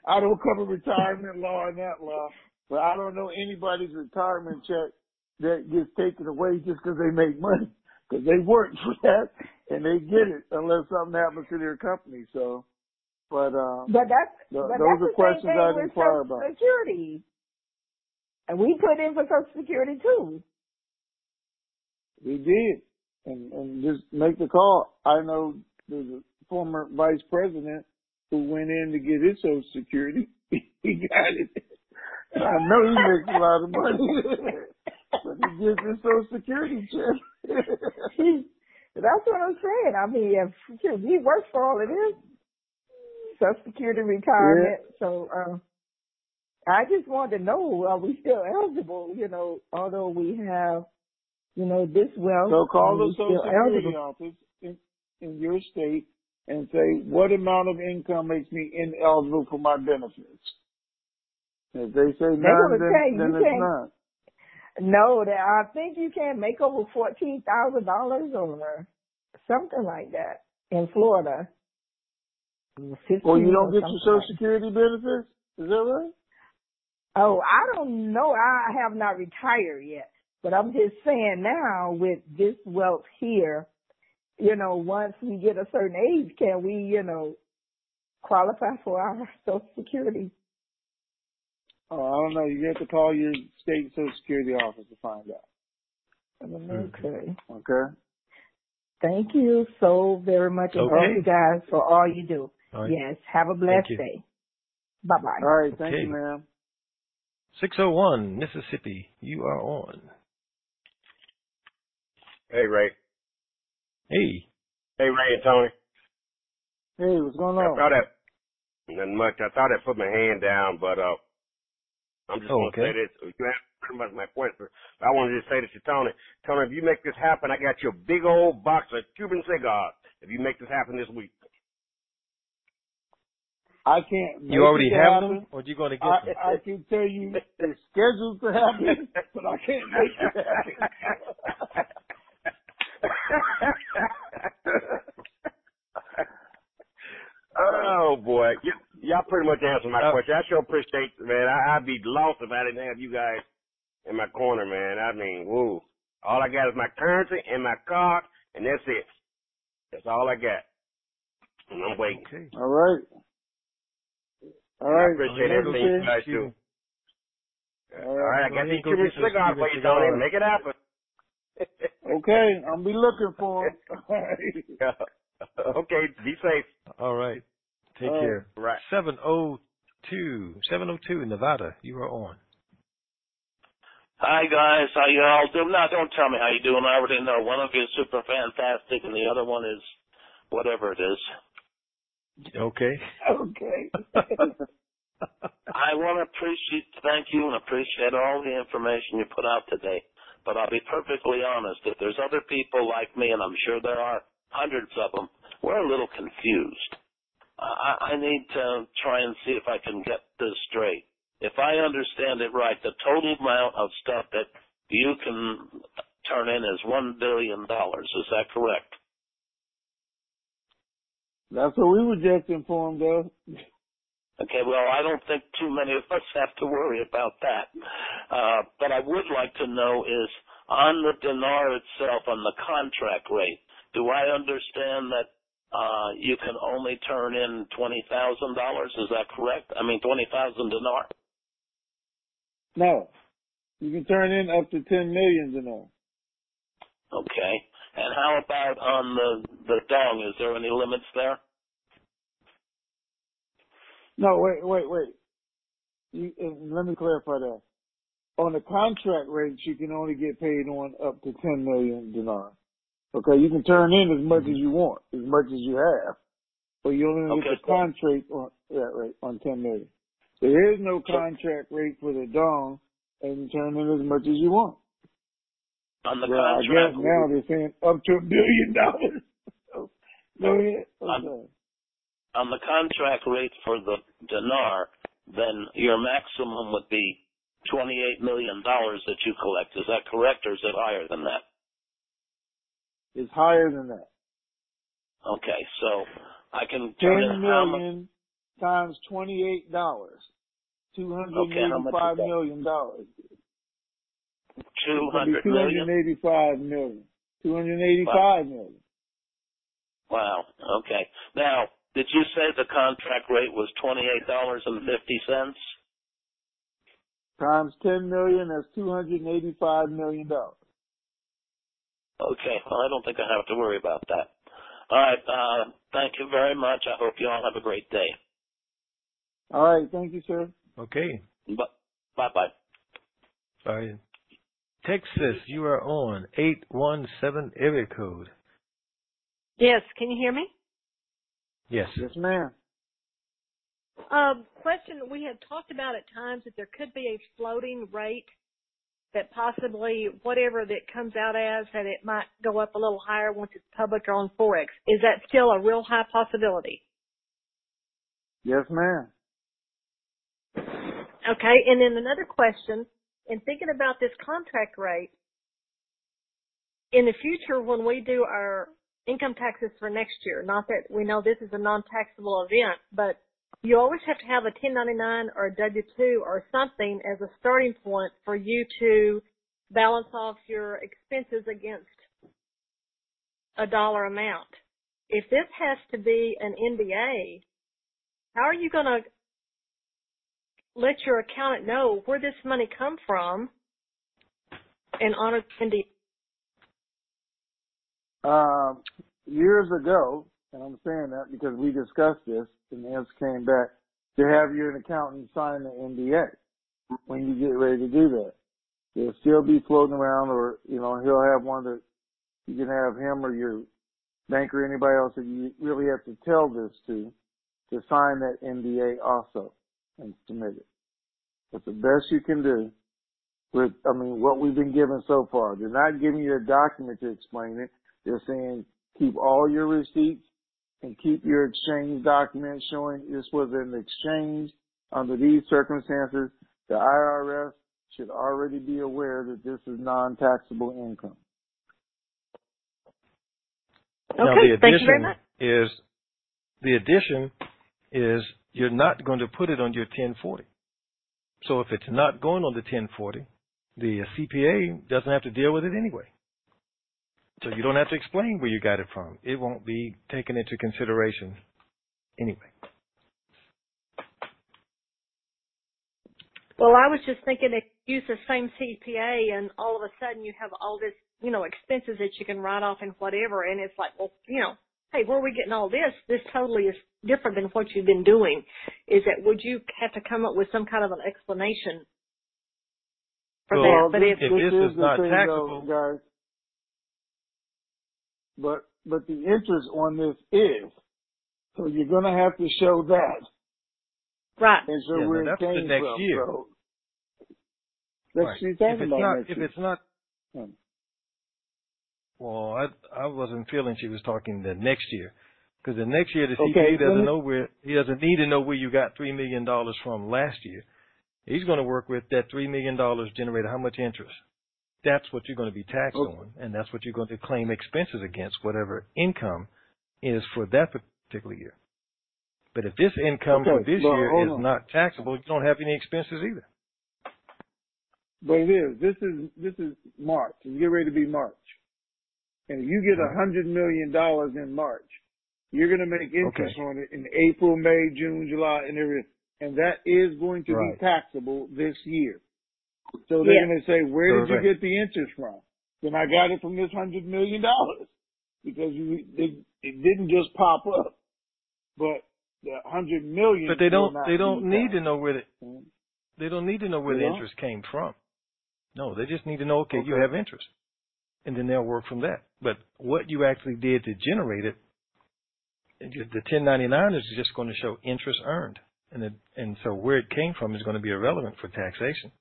I don't cover retirement law and that law, but I don't know anybody's retirement check that gets taken away just because they make money, because they work for that and they get it unless something happens to their company. So, but those are questions I'd inquire about. Security. And we put in for Social Security too. We did. And just make the call. I know there's a former vice president who went in to get his Social Security. He got it. And I know he makes a lot of money. But he gets his Social Security check. That's what I'm saying. I mean, if he works for all of this, Social Security, retirement. Yeah. So I just wanted to know, are we still eligible, you know, although we have, you know, this wealth. So call the Social Security office in your state and say, what amount of income makes me ineligible for my benefits? If they say none, then it's not. No, I think you can make over $14,000 or something like that in Florida. Well, you don't get your Social Security benefits? Is that right? Oh, I don't know. I have not retired yet. But I'm just saying now with this wealth here, you know, once we get a certain age, can we, you know, qualify for our Social Security? Oh, I don't know. You have to call your state Social Security office to find out. Okay. Okay. Thank you so very much. And thank you guys for all you do. All right. Yes. Have a blessed day. Bye-bye. All right. Thank you, ma'am. 601 Mississippi, you are on. Hey, Ray. Hey. Hey, Ray and Tony. Hey, what's going on? Nothing much. I thought I'd put my hand down, but I'm just going to say this. You answered pretty much my question. I wanted to say this to Tony. Tony, if you make this happen, I got you a big old box of Cuban cigars. If you make this happen this week. I can't. You already have them, or are you going to get them? I can tell you it's scheduled to happen, but I can't make it happen. Oh boy, y'all pretty much answered my question. I sure appreciate it, man. I'd be lost if I didn't have you guys in my corner, man. I mean, woo. All I got is my currency and my card, and that's it. That's all I got. And I'm waiting. Okay. All right. All right. I appreciate everything you guys do. All right. I got these Cuban cigars for you, Tony. Make it happen. Okay. I'll be looking for them. Okay. Be safe. All right. Take care. Right. 702 Nevada, you are on. Hi, guys. How you all doing? No, don't tell me how you doing. I already know. One of you is super fantastic, and the other one is whatever it is. Okay. Okay. I want to thank you and appreciate all the information you put out today. But I'll be perfectly honest, if there's other people like me, and I'm sure there are hundreds of them, we're a little confused. I need to try and see if I can get this straight. If I understand it right, the total amount of stuff that you can turn in is $1 billion. Is that correct? That's what we were just informed of. Okay, well, I don't think too many of us have to worry about that. But I would like to know is, on the dinar itself, on the contract rate, do I understand that you can only turn in $20,000? Is that correct? I mean, 20,000 dinar? No. You can turn in up to 10 million dinar. Okay. And how about on the dong? Is there any limits there? No, wait. Let me clarify that. On the contract rates, you can only get paid on up to 10 million dinar. Okay, you can turn in as much as you want, as much as you have, but you only get the contract on that rate on 10 million. There is no contract rate for the dong, and you turn in as much as you want. On the I contract, guess now they're saying up to $1 billion. Go ahead. Okay. On the contract rate for the dinar, then your maximum would be $28 million that you collect. Is that correct, or is it higher than that? It's higher than that. Okay, so I can turn in $10 million times $28. $285 million. $285 million. $285 million. Wow. Okay. Now, did you say the contract rate was $28.50? Times 10 million, that's $285 million. Okay. Well, I don't think I have to worry about that. All right. Thank you very much. I hope you all have a great day. All right. Thank you, sir. Okay. Bye-bye. All right. Texas, you are on 817 area code. Yes. Can you hear me? Yes. Yes, ma'am. Question, we had talked about at times that there could be a floating rate that possibly whatever that comes out as, that it might go up a little higher once it's public or on Forex. Is that still a real high possibility? Yes, ma'am. Okay, and then another question, in thinking about this contract rate, in the future when we do our income taxes for next year, not that we know this is a non-taxable event, but you always have to have a 1099 or a W-2 or something as a starting point for you to balance off your expenses against a dollar amount. If this has to be an NDA, how are you going to let your accountant know where this money come from and honor NDA? Years ago, and I'm saying that because we discussed this, and the answer came back, to have your accountant sign the NDA when you get ready to do that. They'll still be floating around, or, he'll have one that you can have him or your banker or anybody else that you really have to tell this to sign that NDA also and submit it. That's the best you can do with, what we've been given so far. They're not giving you a document to explain it. They're saying keep all your receipts and keep your exchange documents showing this was an exchange under these circumstances. The IRS should already be aware that this is non-taxable income. Okay, now the addition is you're not going to put it on your 1040. So if it's not going on the 1040, the CPA doesn't have to deal with it anyway. So you don't have to explain where you got it from. It won't be taken into consideration anyway. Well, I was just thinking if you use the same CPA and all of a sudden you have all this, expenses that you can write off and whatever, and it's like, well, hey, where are we getting all this? This totally is different than what you've been doing. Is that, would you have to come up with some kind of an explanation for that? But if this is not taxable, guys, but the interest on this is So you're going to have to show that. Right. And show where it that's the came next from. year. So that's Right. what you're talking about next If year. it's not, well, I wasn't feeling she was talking the next year. Because the next year, the CPA doesn't know he doesn't need to know where you got $3 million from last year. He's going to work with that $3 million generated how much interest. That's what you're going to be taxed on, and that's what you're going to claim expenses against, whatever income is for that particular year. But if this income for this year is not taxable, you don't have any expenses either. But it is. This is March. It's getting ready to be March. And if you get $100 million in March, you're going to make interest on it in April, May, June, July, and everything. And that is going to be taxable this year. So they're going to say, where did you get the interest from? Then I got it from this $100 million. Because it didn't just pop up. But the $100 million. But they don't need to know where they don't need to know where the interest came from. No, they just need to know, you have interest. And then they'll work from that. But what you actually did to generate it, the 1099 is just going to show interest earned. And so where it came from is going to be irrelevant for taxation.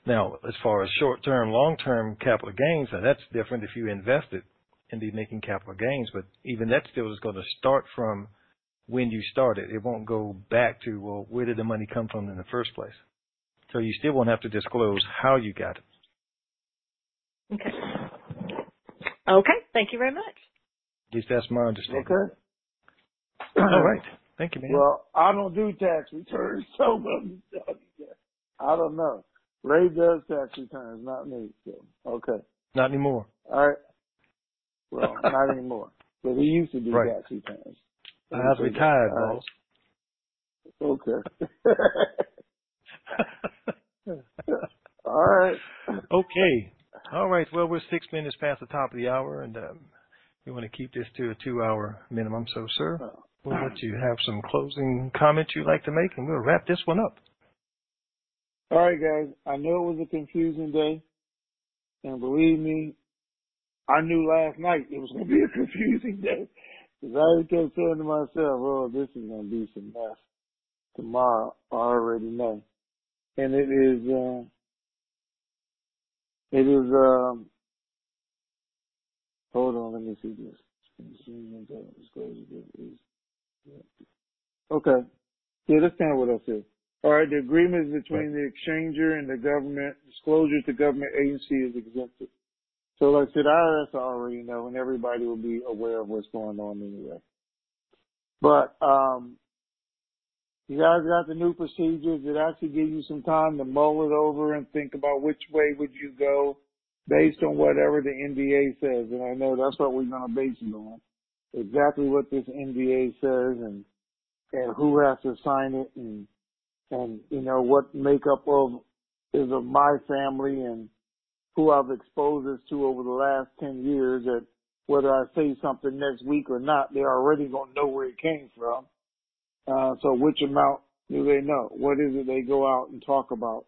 Now, as far as short-term, long-term capital gains, now that's different if you invest it and be making capital gains. But even that still is going to start from when you started. It won't go back to, well, where did the money come from in the first place? So you still won't have to disclose how you got it. Okay. Thank you very much. At least that's my understanding. Okay. All right. Thank you, man. Well, I don't do tax returns, so I don't know. Ray does tax returns, not me. So, okay. Not anymore. All right. Well, not anymore. But he used to do tax returns. I was retired, boss. Okay. All right. Okay. All right. Well, we're 6 minutes past the top of the hour, and we want to keep this to a 2-hour minimum. So, sir, we'll let you have some closing comments you'd like to make, and we'll wrap this one up. All right, guys. I know it was a confusing day, and believe me, I knew last night it was going to be a confusing day. Because I kept saying to myself, oh, this is going to be some mess tomorrow. I already know. And it is, hold on, let me see this. Okay. Yeah, that's kind of what I said. All right, the agreement is between the exchanger and the government. Disclosure to government agency is exempted. So like I said, IRS already know, and everybody will be aware of what's going on anyway. But you guys got the new procedures. It actually gives you some time to mull it over and think about which way would you go based on whatever the NDA says. And I know that's what we're going to base it on. Exactly what this NDA says and who has to sign it and you know, what makeup is of my family and who I've exposed this to over the last 10 years, that whether I say something next week or not, they're already going to know where it came from. So which amount do they know? What is it they go out and talk about?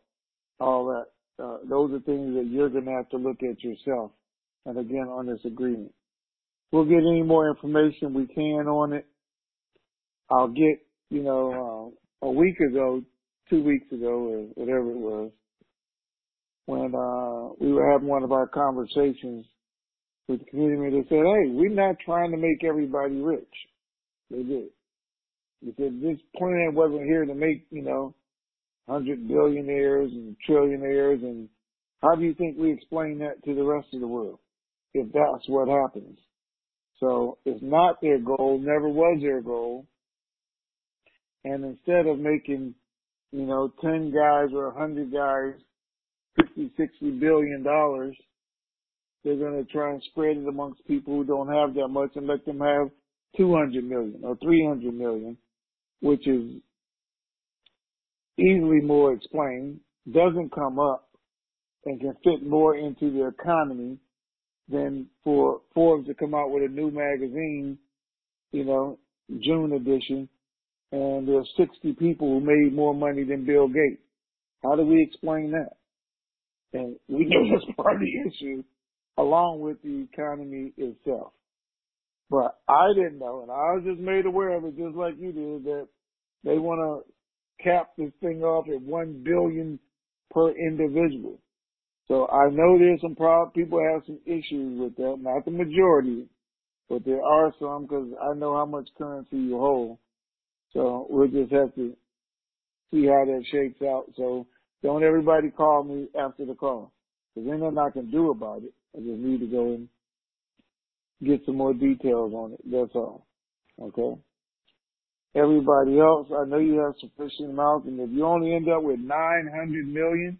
All that. Those are things that you're going to have to look at yourself. And again, on this agreement. We'll get any more information we can on it. I'll get, you know, a week ago, 2 weeks ago, or whatever it was, when we were having one of our conversations with the community, they said, hey, we're not trying to make everybody rich. They did. They said this plan wasn't here to make, you know, 100 billionaires and trillionaires, and how do you think we explain that to the rest of the world if that's what happens? So it's not their goal, never was their goal. And instead of making, you know, 10 guys or 100 guys $50-60 billion, they're going to try and spread it amongst people who don't have that much and let them have 200 million or 300 million, which is easily more explained, doesn't come up, and can fit more into the economy than for Forbes to come out with a new magazine, you know, June edition, and there's 60 people who made more money than Bill Gates. How do we explain that? And we know that's part of the issue, along with the economy itself. But I didn't know, and I was just made aware of it, just like you did, that they want to cap this thing off at $1 billion per individual. So I know there's some people have some issues with that, not the majority, but there are some because I know how much currency you hold. So we'll just have to see how that shakes out. So don't everybody call me after the call, because there's nothing I can do about it. I just need to go and get some more details on it. That's all. Okay? Everybody else, I know you have sufficient amount, and if you only end up with $900 million,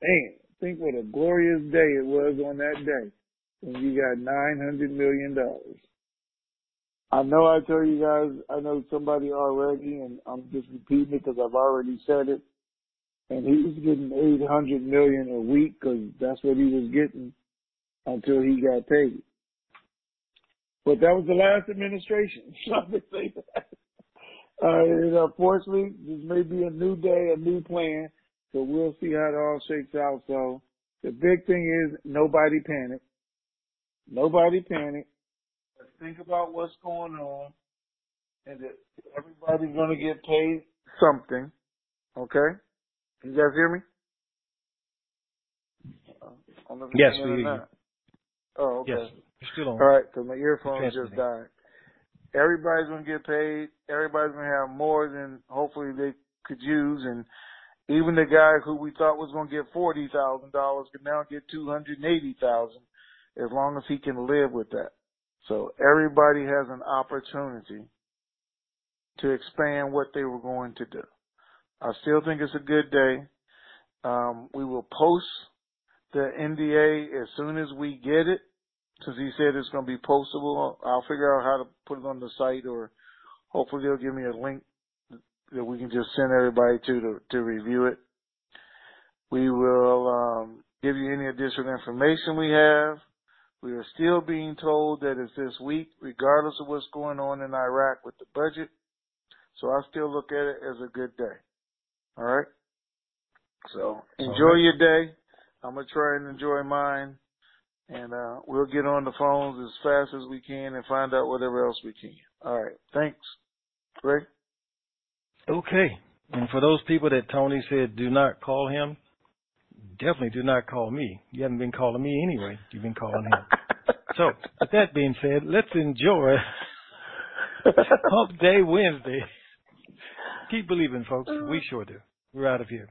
man, think what a glorious day it was on that day when you got $900 million. I know I told you guys, I know somebody already, and I'm just repeating it because I've already said it, and he was getting $800 million a week because that's what he was getting until he got paid. But that was the last administration. So I would say that. And unfortunately, this may be a new day, a new plan, so we'll see how it all shakes out. So the big thing is nobody panic. Nobody panic. Let's think about what's going on, and that everybody's going to get paid something. Okay? Can you guys hear me? Yes, we hear you. Oh, okay. Yes, you're still on. All right, because my earphones just died. Everybody's going to get paid. Everybody's going to have more than hopefully they could use. And even the guy who we thought was going to get $40,000 can now get $280,000 as long as he can live with that. So everybody has an opportunity to expand what they were going to do. I still think it's a good day. We will post the NDA as soon as we get it. Since he said it's going to be postable, I'll figure out how to put it on the site, or hopefully they'll give me a link that we can just send everybody to review it. We will give you any additional information we have. We are still being told that it's this week, regardless of what's going on in Iraq with the budget. So I still look at it as a good day. All right? So enjoy your day. I'm going to try and enjoy mine. And we'll get on the phones as fast as we can and find out whatever else we can. All right. Thanks. Greg? Okay. And for those people that Tony said do not call him, definitely do not call me. You haven't been calling me anyway. You've been calling him. So, with that being said, let's enjoy Hump Day Wednesday. Keep believing, folks. We sure do. We're out of here.